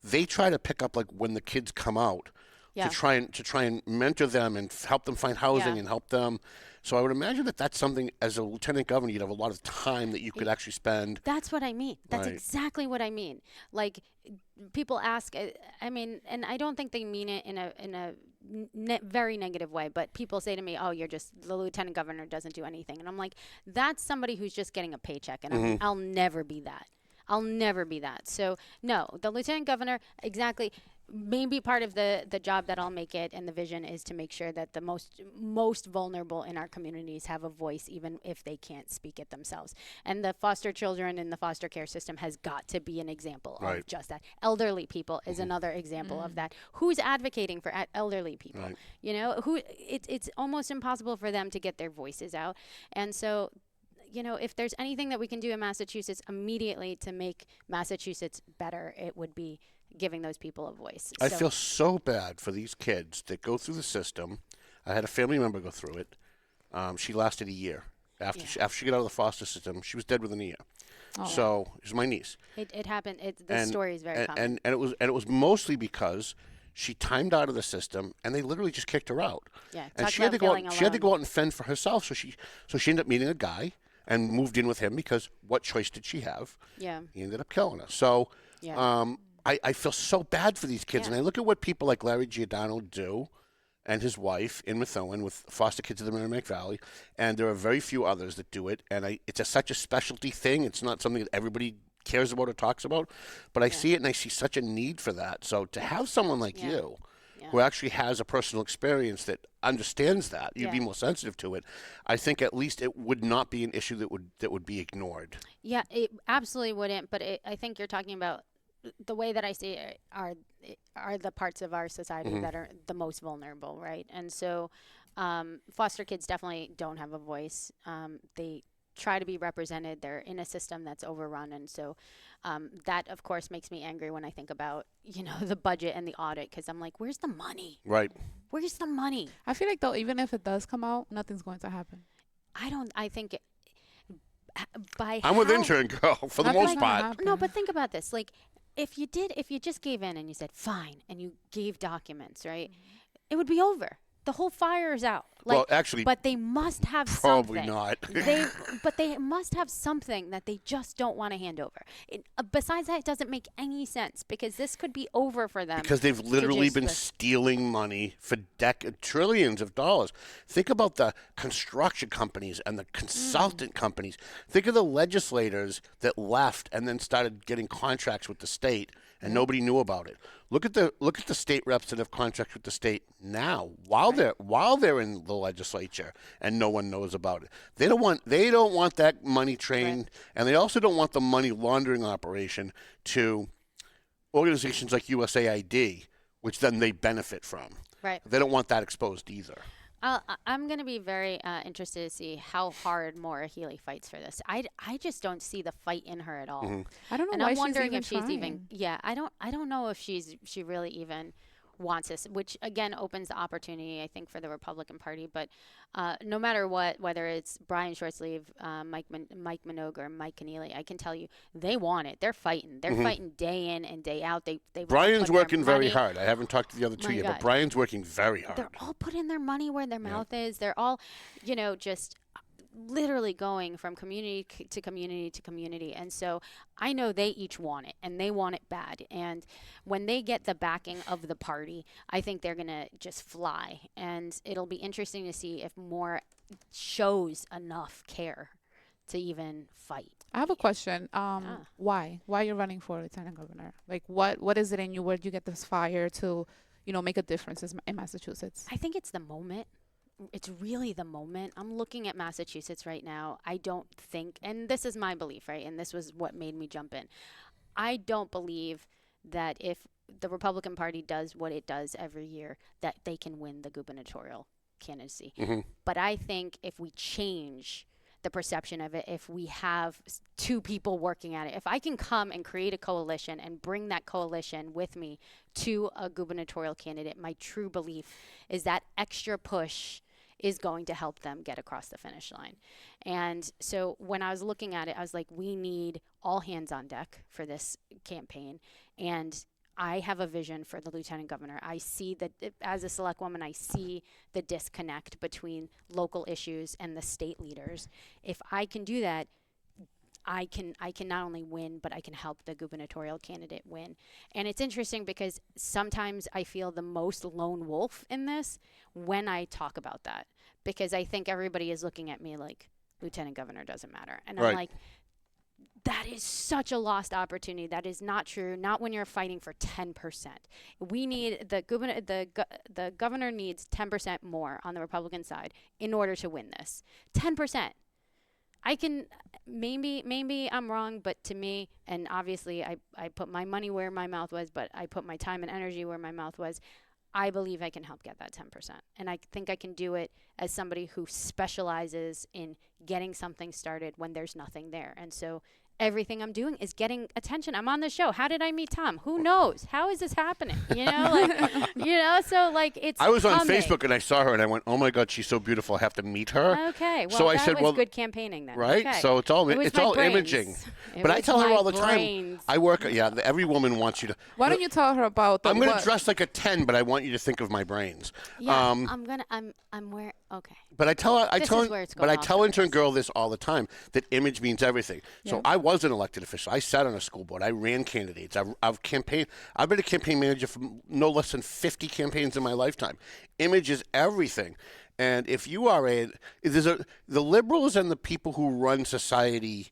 They try to pick up, like, when the kids come out, Yeah. to try and mentor them and help them find housing and help them. So I would imagine that that's something, as a lieutenant governor, you'd have a lot of time that you could actually spend. That's what I mean. That's Right. exactly what I mean. Like, people ask, I mean, and I don't think they mean it in a very negative way, but people say to me, oh, the lieutenant governor doesn't do anything. And I'm like, that's somebody who's just getting a paycheck, and I'll never be that. I'll never be that. So, no, the lieutenant governor, exactly. maybe part of the job that I'll make it and the vision is to make sure that the most vulnerable in our communities have a voice, even if they can't speak it themselves. And the foster children in the foster care system has got to be an example of just that. Elderly people is another example of that. Who's advocating for elderly people? Right. You know, it's almost impossible for them to get their voices out. And so, you know, if there's anything that we can do in Massachusetts immediately to make Massachusetts better, it would be giving those people a voice. I feel so bad for these kids that go through the system. I had a family member go through it. She lasted a year. After she got out of the foster system, she was dead within a year. Oh. So it was my niece. It happened. The story is very common. And it was mostly because she timed out of the system, and they literally just kicked her out. Yeah, and she had to go out and fend for herself. So she ended up meeting a guy and moved in with him because what choice did she have? Yeah. He ended up killing her. So I feel so bad for these kids. And I look at what people like Larry Giordano do and his wife in Methuen with foster kids in the Merrimack Valley. And there are very few others that do it. And it's such a specialty thing. It's not something that everybody cares about or talks about. But I see it, and I see such a need for that. So to have someone like you who actually has a personal experience that understands that, you'd be more sensitive to it. I think at least it would not be an issue that would be ignored. Yeah, it absolutely wouldn't. But I think you're talking about the way that I see it are the parts of our society that are the most vulnerable, right? And so foster kids definitely don't have a voice. They try to be represented. They're in a system that's overrun. And so that, of course, makes me angry when I think about, you know, the budget and the audit, because I'm like, where's the money? Right. Where's the money? I feel like, though, even if it does come out, nothing's going to happen. I think I'm with intern girl for the most part. No, but think about this. Like, if you just gave in and you said, fine, and you gave documents, right, it would be over. The whole fire is out. Like, well, actually, but they must have probably something. not. But they must have something that they just don't want to hand over. Besides that, it doesn't make any sense because this could be over for them. Because they've literally been stealing money for trillions of dollars. Think about the construction companies and the consultant companies. Think of the legislators that left and then started getting contracts with the state, and nobody knew about it. Look at the state reps that have contracts with the state now while they're in the legislature and no one knows about it. They don't want that money trained, and they also don't want the money laundering operation to organizations like USAID, which then they benefit from. Right. They don't want that exposed either. I'm going to be very interested to see how hard Maura Healey fights for this. I just don't see the fight in her at all. I don't know and why I'm wondering she's even trying. I don't know if she really even wants this, which again opens the opportunity, I think, for the Republican Party. But no matter what, whether it's Brian Shortsleeve, Mike Minogue, or Mike Keneally, I can tell you they want it. They're fighting. They're fighting day in and day out. Brian's working very hard. I haven't talked to the other two yet, but Brian's working very hard. They're all putting their money where their mouth is. They're all, just literally going from community to community to community. And so I know they each want it, and they want it bad. And when they get the backing of the party, I think they're going to just fly. And it'll be interesting to see if Moore shows enough care to even fight. I have a question. Why? Why you're running for lieutenant governor? Like, what is it in you? Where do you get this fire to, make a difference in Massachusetts? I think it's the moment. It's really the moment. I'm looking at Massachusetts right now. I don't think, and this is my belief, right? And this was what made me jump in. I don't believe that if the Republican Party does what it does every year, that they can win the gubernatorial candidacy. But I think if we change the perception of it, if we have two people working at it, if I can come and create a coalition and bring that coalition with me to a gubernatorial candidate, my true belief is that extra push is going to help them get across the finish line. And so when I was looking at it, I was like, we need all hands on deck for this campaign. And I have a vision for the lieutenant governor. I see that as a select woman, I see the disconnect between local issues and the state leaders. If I can do that, I can not only win, but I can help the gubernatorial candidate win. And it's interesting because sometimes I feel the most lone wolf in this when I talk about that, because I think everybody is looking at me like lieutenant governor doesn't matter. And I'm like, That is such a lost opportunity. That is not true. Not when you're fighting for 10%. We need the governor needs 10% more on the Republican side in order to win this. 10%. I can maybe I'm wrong, but to me, and obviously I put my money where my mouth was, but I put my time and energy where my mouth was. I believe I can help get that 10%. And I think I can do it as somebody who specializes in getting something started when there's nothing there. And so everything I'm doing is getting attention. I'm on the show. How did I meet Tom? Who knows? How is this happening? You know, like, so like it's I was on coming. Facebook and I saw her and I went, oh my God, she's so beautiful. I have to meet her. Okay. Well, so I that said, was well, good campaigning then. Right? Okay. So it's all It was it's my all brains. imaging. It But I was tell her my all the brains. time. I work. Yeah, every woman wants you to. Why don't you tell her about the I'm going to what? dress like a 10, but I want you to think of my brains. Yeah, I'm where. Okay. But I tell her, This is where it's going off the intern rails. girl this all the time, that image means everything. So I was an elected official. I sat on a school board. I ran candidates. I've campaigned. I've been a campaign manager for no less than 50 campaigns in my lifetime. Image is everything. And if you are the liberals and the people who run society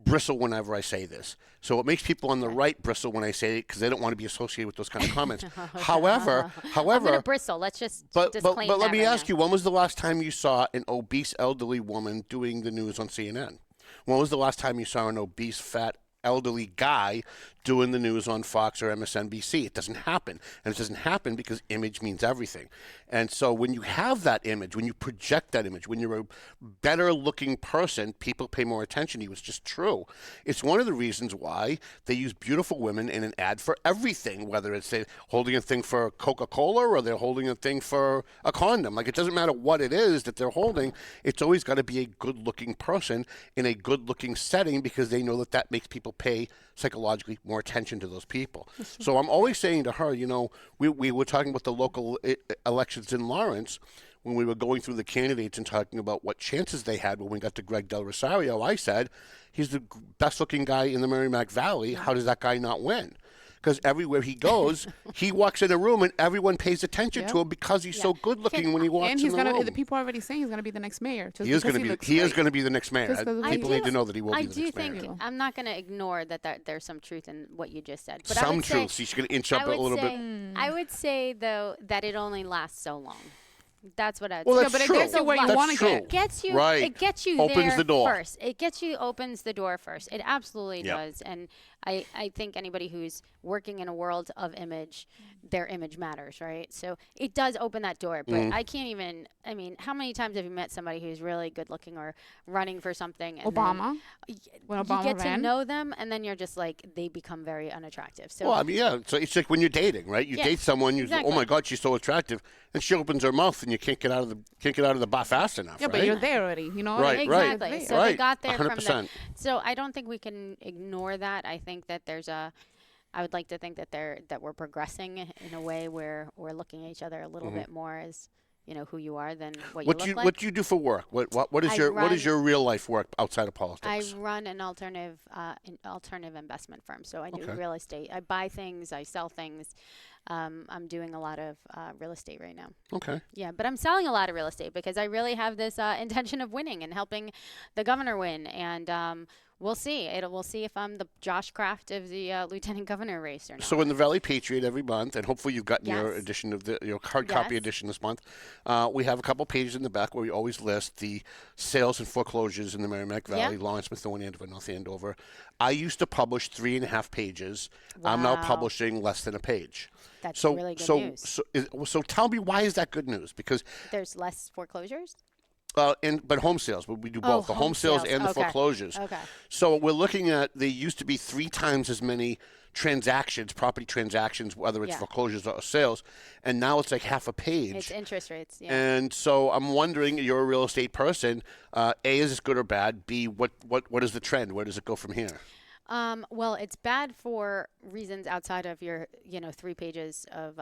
bristle whenever I say this. So it makes people on the right bristle when I say it because they don't want to be associated with those kind of comments. However, I'm gonna bristle. Let's just disclaim but let that me right ask now. you, when was the last time you saw an obese elderly woman doing the news on CNN? When was the last time you saw an obese, fat, elderly guy doing the news on Fox or MSNBC? It doesn't happen. And it doesn't happen because image means everything. And so when you have that image, when you project that image, when you're a better looking person, people pay more attention to you. It's just true. It's one of the reasons why they use beautiful women in an ad for everything, whether it's they're holding a thing for Coca-Cola or they're holding a thing for a condom. Like, it doesn't matter what it is that they're holding. It's always got to be a good looking person in a good looking setting because they know that that makes people pay psychologically more attention to those people. So I'm always saying to her, you know, we were talking about the local elections in Lawrence when we were going through the candidates and talking about what chances they had when we got to Greg Del Rosario. I said, he's the best looking guy in the Merrimack Valley. How does that guy not win? Because everywhere he goes, he walks in a room and everyone pays attention to him because he's so good looking when he walks And in he's the room. The people are already saying he's gonna be the next mayor. Just He is because going to be. looks He is great. going to be the next mayor. Just 'cause People need to know that he will be the next mayor. I do think I'm not going to ignore that there's some truth in what you just said. But Some I would truth. Say, She's going to inch up a little bit. I would say though that it only lasts so long. That's what I'd Well, say. that's but it true. gets you where you That's wanna true. get. It gets you. Right. It gets you Opens there the door. first. Opens the door first. It absolutely does. And I think anybody who's working in a world of image, their image matters, right? So it does open that door. But Mm-hmm. I can't even. I mean, how many times have you met somebody who's really good looking or running for something? And Obama. Then When you Obama get to ran. know them, and then you're just like they become very unattractive. So Well, I mean, yeah. So it's like when you're dating, right? You Yeah, date someone, you exactly. oh my God, she's so attractive, and she opens her mouth, and you can't get out of the bar fast enough. Yeah, right? but you're there already. You know. Right, right. exactly. So Right. they got there from 100%. the. So I don't think we can ignore that. I think that there's a. I would like to think that we're progressing in a way where we're looking at each other a little bit more as who you are than what you look like. What do you do for work? What is your real life work outside of I politics? run an alternative investment firm, so I do Okay. real estate. I buy things, I sell things. I'm doing a lot of real estate right now. Okay. Yeah, but I'm selling a lot of real estate because I really have this intention of winning and helping the governor win. And we'll see. We'll see if I'm the Josh Kraft of the lieutenant governor race or not. So in the Valley Patriot every month, and hopefully you've gotten your Yes. edition of your hard copy Yes. edition this month. We have a couple pages in the back where we always list the sales and foreclosures in the Merrimack Valley, Yep. Lawrence, Methuen, Andover, North Andover. I used to publish 3.5 pages. I'm now Wow. publishing less than a page. That's So really good so news. so tell me, why is that good news? Because There's less foreclosures? but home sales, but we do both the home sales and the Okay. foreclosures. Okay. So we're looking at, they used to be 3 times as many transactions, property transactions, whether it's Yeah. foreclosures or sales, and now it's like half a page. It's interest rates, yeah. And so I'm wondering, you're a real estate person. A, is this good or bad? B, what is the trend? Where does it go from here? Well, it's bad for reasons outside of your, 3 pages of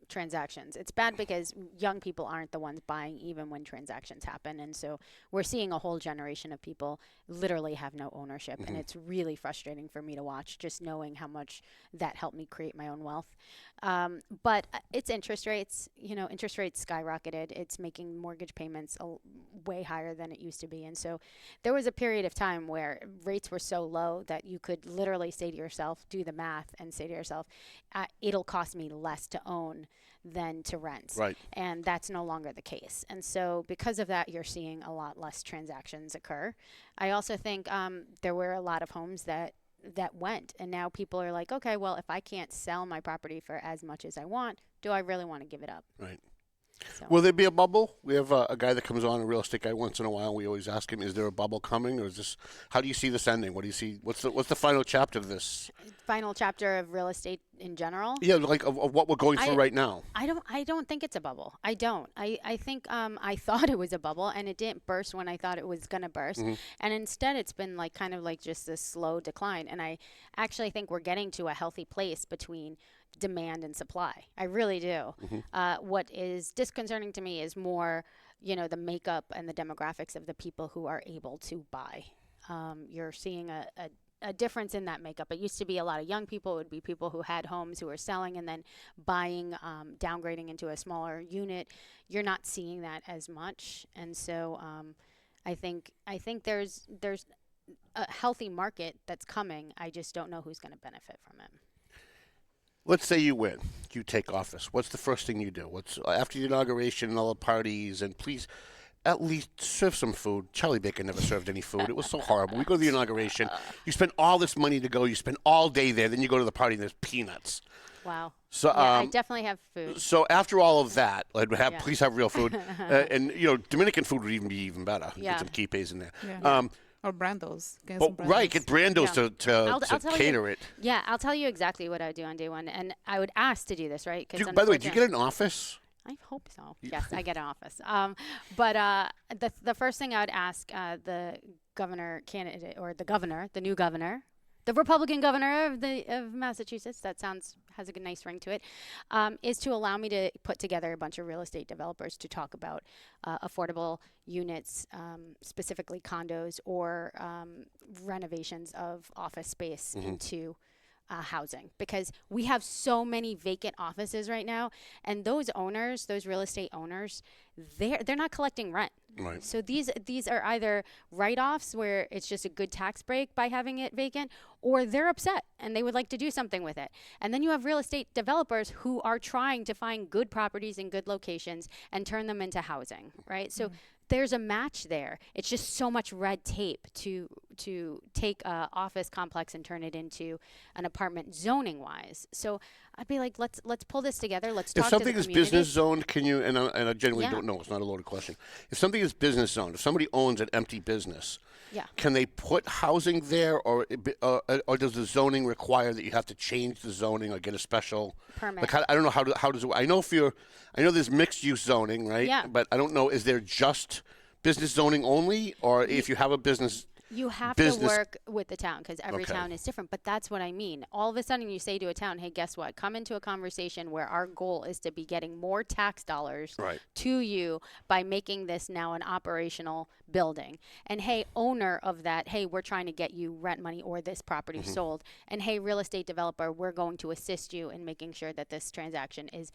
transactions. It's bad because young people aren't the ones buying even when transactions happen. And so we're seeing a whole generation of people literally have no ownership. And it's really frustrating for me to watch, just knowing how much that helped me create my own wealth. But it's interest rates. Interest rates skyrocketed. It's making mortgage payments way higher than it used to be. And so there was a period of time where rates were so low that you could literally say to yourself, do the math and say to yourself, it'll cost me less to own than to rent. Right. And that's no longer the case. And so because of that, you're seeing a lot less transactions occur. I also think there were a lot of homes that went, and now people are like, okay, well, if I can't sell my property for as much as I want, do I really want to give it up? Right. So. Will there be a bubble? We have a guy that comes on, a real estate guy, once in a while. We always ask him, is there a bubble coming, or is this? How do you see this ending? What do you see? What's the final chapter of this? Final chapter of real estate in general? Yeah, like of what we're going through right now. I don't think it's a bubble. I don't. I think I thought it was a bubble, and it didn't burst when I thought it was gonna burst, and instead it's been like kind of like just this slow decline. And I actually think we're getting to a healthy place between demand and supply. I really do. What is disconcerting to me is more, the makeup and the demographics of the people who are able to buy. You're seeing a difference in that makeup. It used to be a lot of young people. It would be people who had homes who were selling and then buying, downgrading into a smaller unit. You're not seeing that as much. And so I think there's a healthy market that's coming. I just don't know who's going to benefit from it. Let's say you win, you take office. What's the first thing you do? What's after the inauguration and all the parties? And please, at least serve some food. Charlie Baker never served any food. It was so horrible. We go to the inauguration. You spend all this money to go. You spend all day there. Then you go to the party and there's peanuts. Wow. So I definitely have food. So after all of that, please have real food. And Dominican food would be even better. Yeah. Get some quipes in there. Yeah. Or Brando's. Get Brando's to cater it. Yeah, I'll tell you exactly what I would do on day one. And I would ask to do this, right? By the way, do you get an office? I hope so. Yes, I get an office. But the first thing I would ask the governor candidate, or the new governor, the Republican governor of Massachusetts, has a nice ring to it, is to allow me to put together a bunch of real estate developers to talk about affordable units, specifically condos or renovations of office space into housing, because we have so many vacant offices right now, and those real estate owners, they're not collecting rent. Right. So these are either write-offs where it's just a good tax break by having it vacant, or they're upset and they would like to do something with it. And then you have real estate developers who are trying to find good properties in good locations and turn them into housing, right? So there's a match there. It's just so much red tape to take a office complex and turn it into an apartment zoning wise. So I'd be like, let's pull this together. Let's talk to the community. If something is business zoned, can you? And I generally don't know. It's not a loaded question. If something is business zoned, if somebody owns an empty business, can they put housing there, or does the zoning require that you have to change the zoning or get a special permit? Like, I don't know how does it. I know there's mixed use zoning, right? Yeah. But I don't know. Is there just business zoning only, or if you have a business? You have to work with the town, because every town is different. But that's what I mean. All of a sudden you say to a town, hey, guess what? Come into a conversation where our goal is to be getting more tax dollars to you by making this now an operational building. And hey, owner of that, hey, we're trying to get you rent money or this property sold. And hey, real estate developer, we're going to assist you in making sure that this transaction is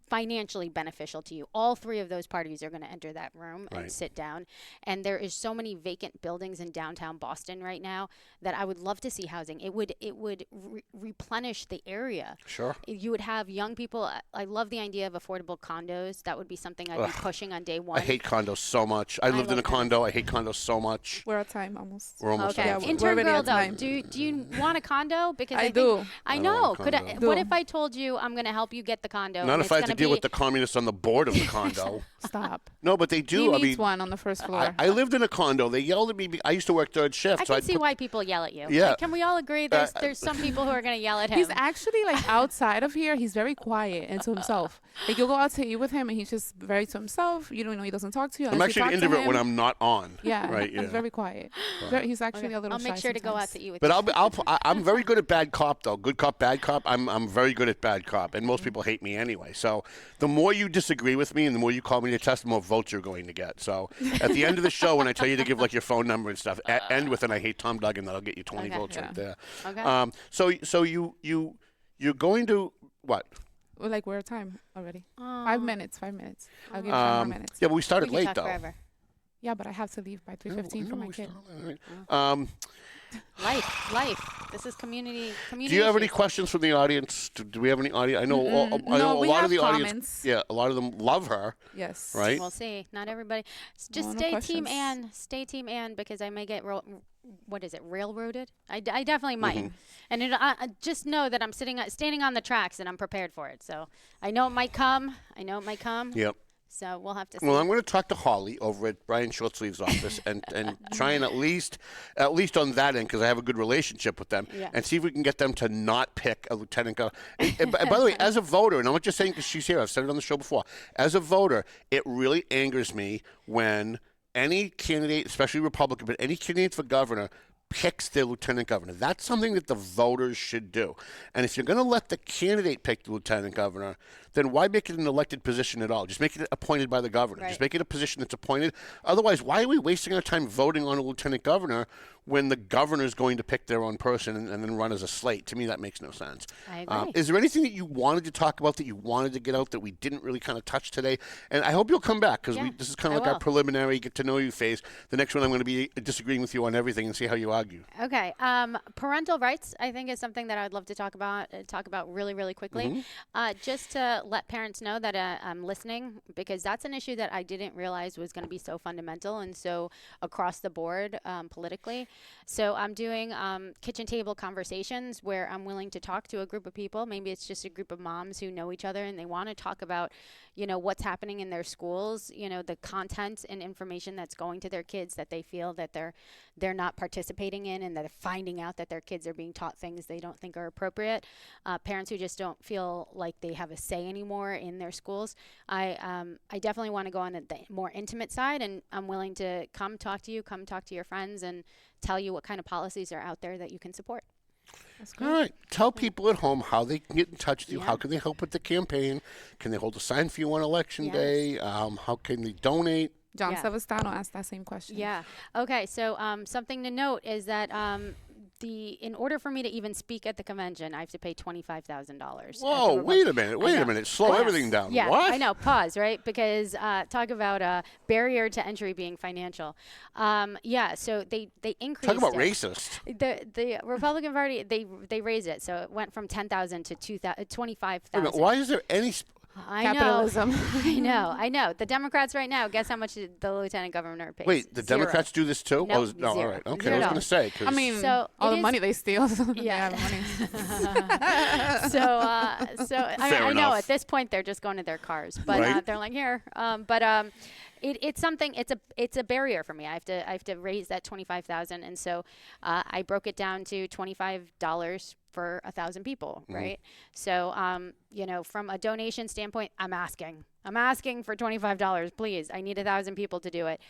financially beneficial to you. All three of those parties are going to enter that room and sit down. And there is so many vacant buildings in downtown Boston right now that I would love to see housing. It would replenish the area. Sure. You would have young people. I love the idea of affordable condos. That would be something I'd be pushing on day one. I hate condos so much. I lived in a condo. I hate condos so much. We're at time almost. We're almost okay. out. Intern girl, though, do you want a condo? Because I do. I know. I What if I told you I'm going to help you get the condo? Not if I have to deal with the communists on the board of the condo. Stop. No, but they do. He needs one on the first floor. I lived in a condo. They yelled at me. I used to work third shift. I can see why people yell at you. Yeah. Like, can we all agree there's some people who are going to yell at him? He's actually like outside of here. He's very quiet and to himself. Like you'll go out to eat with him and he's just very to himself. You don't know, he doesn't talk to you. I'm actually an introvert when I'm not on. Yeah. Right. Yeah. He's very quiet. He's actually a little shy. I'll make sure sometimes. to go out to eat with you. But I'm very good at bad cop though. Good cop, bad cop. I'm very good at bad cop, and most people hate me anyway. So the more you disagree with me and the more you call me to test, the more votes you're going to get. So at the end of the show, when I tell you to give like your phone number and stuff, end with an "I hate Tom Duggan." That'll get you 20 votes right there. Okay. So you're going to what? Well, like we're at time already. 5 minutes. 5 minutes. I'll give you 5 more minutes. Yeah, but we started We can late talk though. forever. Yeah, but I have to leave by 3:15 for my kid. Life. This is community. Do you have any issues. questions from the audience? Do we have any audience? I know, I know we a lot have of the audience. comments. Yeah, a lot of them love her, Yes. right? We'll see. Not everybody. Just No stay questions. Team Anne. Stay Team Anne because I may get railroaded. I definitely might. And I just know that I'm standing on the tracks and I'm prepared for it. So I know it might come. Yep. So we'll have to see. Well, I'm going to talk to Holly over at Brian Shortsleeve's office and try and at least on that end, because I have a good relationship with them, Yeah. and see if we can get them to not pick a lieutenant governor. And by the way, as a voter, and I'm not just saying because she's here, I've said it on the show before, as a voter, it really angers me when any candidate, especially Republican, but any candidate for governor, picks their lieutenant governor. That's something that the voters should do. And if you're going to let the candidate pick the lieutenant governor, then why make it an elected position at all? Just make it appointed by the governor. Right. Just make it a position that's appointed. Otherwise, why are we wasting our time voting on a lieutenant governor when the governor is going to pick their own person and then run as a slate? To me, that makes no sense. I agree. Is there anything that you wanted to talk about that you wanted to get out that we didn't really kind of touch today? And I hope you'll come back because Yeah, this is kind I of like our will. preliminary get to know you phase. The next one, I'm going to be disagreeing with you on everything and see how you argue. Okay. Parental rights, I think, is something that I'd love to talk about really, really quickly. Just to let parents know that I'm listening, because that's an issue that I didn't realize was going to be so fundamental and so across the board politically. So I'm doing kitchen table conversations where I'm willing to talk to a group of people. Maybe it's just a group of moms who know each other and they want to talk about, what's happening in their schools, the content and information that's going to their kids that they feel that they're not participating in, and that they're finding out that their kids are being taught things they don't think are appropriate. Parents who just don't feel like they have a say anymore in their schools. I definitely want to go on the more intimate side, and I'm willing to come talk to your friends, and tell you what kind of policies are out there that you can support. That's All great. right. Tell people at home how they can get in touch with you. Yeah. How can they help with the campaign? Can they hold a sign for you on election Yes. day? How can they donate? John Yeah. Savastano asked that same question. Yeah. Okay. So something to note is that in order for me to even speak at the convention, I have to pay $25,000. Whoa, wait a minute. Slow I know. everything down. Yeah, What? I know. Pause, right? Because talk about a barrier to entry being financial. So they increased Talk about it. racist. The Republican Party, they raised it. So it went from 10,000 to Wait a minute, 25,000. why is there any... I Capitalism. know. I know. The Democrats right now, guess how much the lieutenant governor pays? Wait, the Zero. Democrats do this too? Nope, No, all zero. right. Okay, Zero I was going to dollars. say. 'cause- I mean, So all it the is- money they steal. They Yeah. have money. I know enough. at this point they're just going to their cars, but Right. they're like here. It's something. It's a barrier for me. I have to raise that 25,000, and so I broke it down to $25 for 1,000 people, right? So from a donation standpoint, I'm asking for $25, please. I need 1,000 people to do it.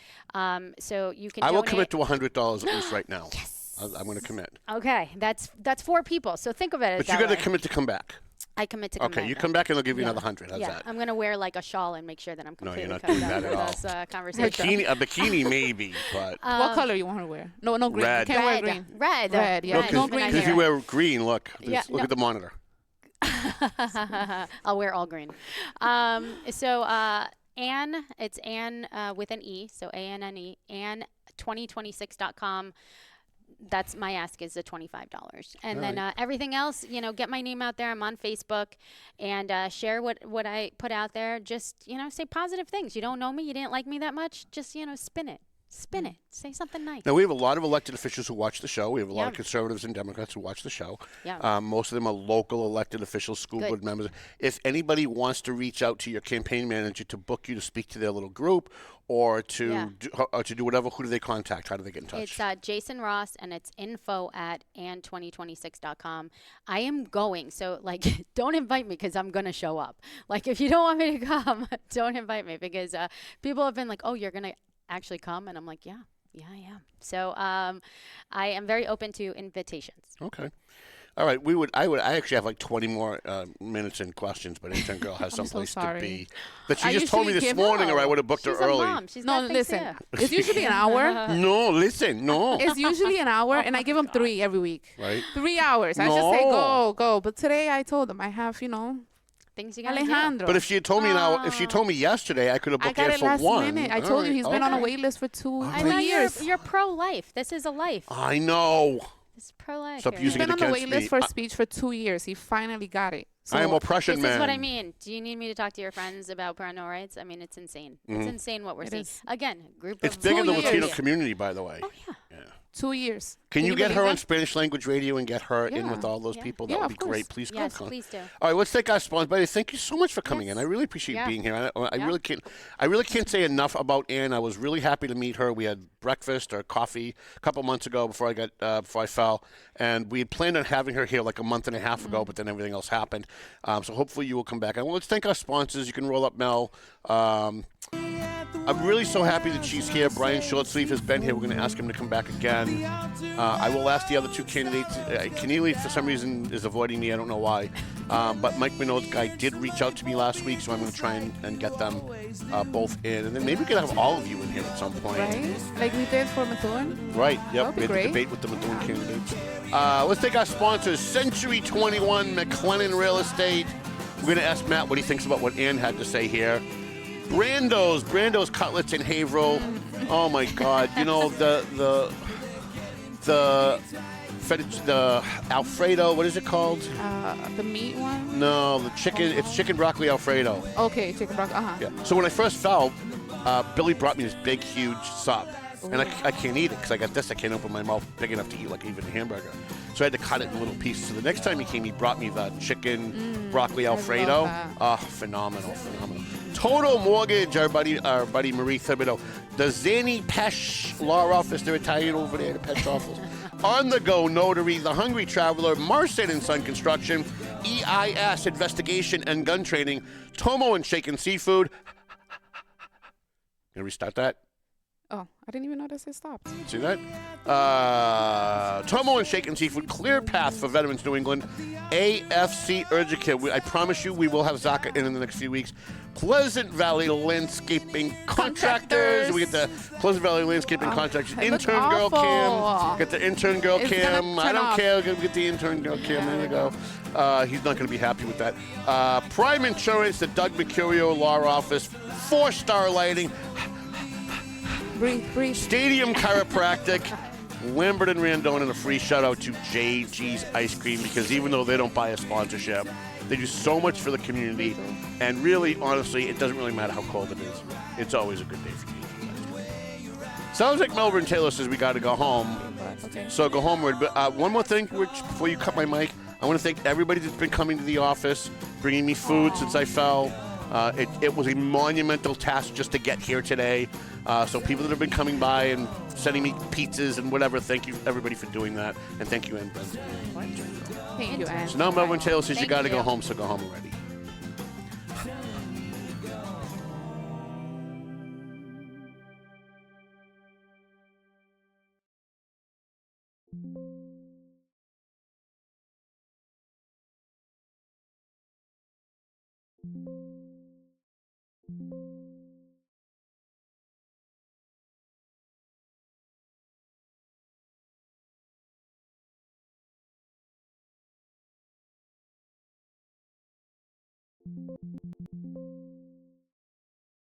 So you can. I will donate. commit to $100 at least right now. Yes. I'm going to commit. Okay, that's 4 people. So think of it as But that you got to way. commit to come back. I commit to come Okay, back you then. come back and they'll give you Yeah. another 100. How's Yeah, that? I'm gonna wear like a shawl and make sure that I'm No, you're completely not covered doing up that for at this all. conversation. A bikini maybe, but... What color you want to wear? No green. Red. You can't wear Red, green. red, Red, yeah. No, red. No because green Even if you hair. wear green, look. Yeah, Look at the monitor. I'll wear all green. Anne, it's Anne with an E, so ANNE, Anne2026.com. That's my ask is the $25. And then everything else, get my name out there. I'm on Facebook and share what I put out there. Just, say positive things. You don't know me. You didn't like me that much. Just, spin it. Spin it. Say something nice. Now, we have a lot of elected officials who watch the show. We have a lot Yeah. of conservatives and Democrats who watch the show. Yeah. Most of them are local elected officials, school Good. board members. If anybody wants to reach out to your campaign manager to book you to speak to their little group or to do whatever, who do they contact? How do they get in touch? It's Jason Ross, and it's info@anne2026.com. I am going, so don't invite me because I'm going to show up. If you don't want me to come, don't invite me because people have been like, oh, you're going to actually come? And I'm like, yeah, I am. So I am very open to invitations. Okay. All right, I actually have like 20 more minutes and questions, but intern girl has someplace to be. That she I just told me usually this give morning, or I would have booked her She's a early. mom. She's No, got things to listen. do. It's usually an hour. No, listen, no. It's usually an hour, and I give them 3 every week. Right? 3 hours. I just say No. go. But today I told them I have, Things you gotta do. Alejandro. But if she had told me if she told me yesterday, I could have I booked got her it for last 1. minute. I All told you right, he's been on a okay. wait list for 2 I two know years. you're pro-life. This is a life. I know. It's pro-life. Stop here. He's using been it on the against wait me. list for a speech for 2 years. He finally got it. So I am oppression This man. is what I mean. Do you need me to talk to your friends about parental rights? I mean, it's insane. It's insane what we're seeing. is. Again, group It's of big in the 2 years. Latino community, by the way. Oh yeah. 2 years. Can you get her believe on that? Spanish language radio and get her in Yeah. with all those Yeah. people? That Yeah, would be of course. great. Please Yes, come. please do. All right, let's take our sponsor. Buddy, thank you so much for coming in. I really appreciate Yeah. being here. I Yeah. really can't. I really can't say enough about Anne. I was really happy to meet her. We had breakfast or coffee a couple months ago before I fell, and we had planned on having her here like a month and a half ago, but then everything else happened. So hopefully you will come back. And let's thank our sponsors. You can roll up, Mel. I'm really so happy that she's here. Brian Shortsleeve has been here. We're going to ask him to come back again. I will ask the other 2 candidates. Keneally, for some reason, is avoiding me. I don't know why. But Mike Minogue's guy did reach out to me last week, so I'm going to try and get them both in. And then maybe we could have all of you in here at some point. Right? Like we did for Methuen. Right, yep. That'd be We had the great. debate with the Methuen candidates. Let's take our sponsors. Century 21, McLennan Real Estate. We're going to ask Matt what he thinks about what Ann had to say here. Brando's Cutlets in Haverhill. Oh my God! You know the Alfredo. What is it called? The meat one. No, the chicken. It's chicken broccoli Alfredo. Okay, chicken broccoli. Yeah. So when I first fell, Billy brought me this big, huge sub, and I can't eat it because I got this. I can't open my mouth big enough to eat like even a hamburger. So I had to cut it in little pieces. So the next time he came, he brought me the chicken broccoli Alfredo. that. Oh, phenomenal. Total Mortgage, our buddy Marie Thibodeau. The Zanny Pesh Law Office, they're Italian over there, the Pesh Office. On the Go Notary, The Hungry Traveler, Marcin & Son Construction, EIS Investigation and Gun Training, Tomo and Shaken Seafood. Gonna restart that? Oh, I didn't even notice it stopped. See that? Tomo and Shaken Seafood, Clear Path for Veterans New England, AFC Urgent I promise you we will have Zaka in the next few weeks. Pleasant Valley Landscaping Contractors. We get the Pleasant Valley Landscaping Contractors. it looks Intern Girl awful. Cam. Get the Intern Girl It's Cam. gonna I turn don't off. care. Get the Intern Girl Cam. There we go. He's not going to be happy with that. Prime Insurance, the Doug Mercurio Law Office, 4-star lighting. Breathe. Stadium Chiropractic, Lambert and Randone, and a free shout out to JG's Ice Cream, because even though they don't buy a sponsorship, they do so much for the community. And really, honestly, it doesn't really matter how cold it is. It's always a good day for JG's Ice Cream. Sounds like Melbourne Taylor says we got to go home. Okay. So go homeward. But one more thing, Rich, before you cut my mic, I want to thank everybody that's been coming to the office, bringing me food since I fell. It was a monumental task just to get here today. So people that have been coming by and sending me pizzas and whatever, thank you everybody for doing that. And thank you, Anne Brensley. Thank you, Anne. So now Melvin Taylor says you Thank got to go you. home, so go home already.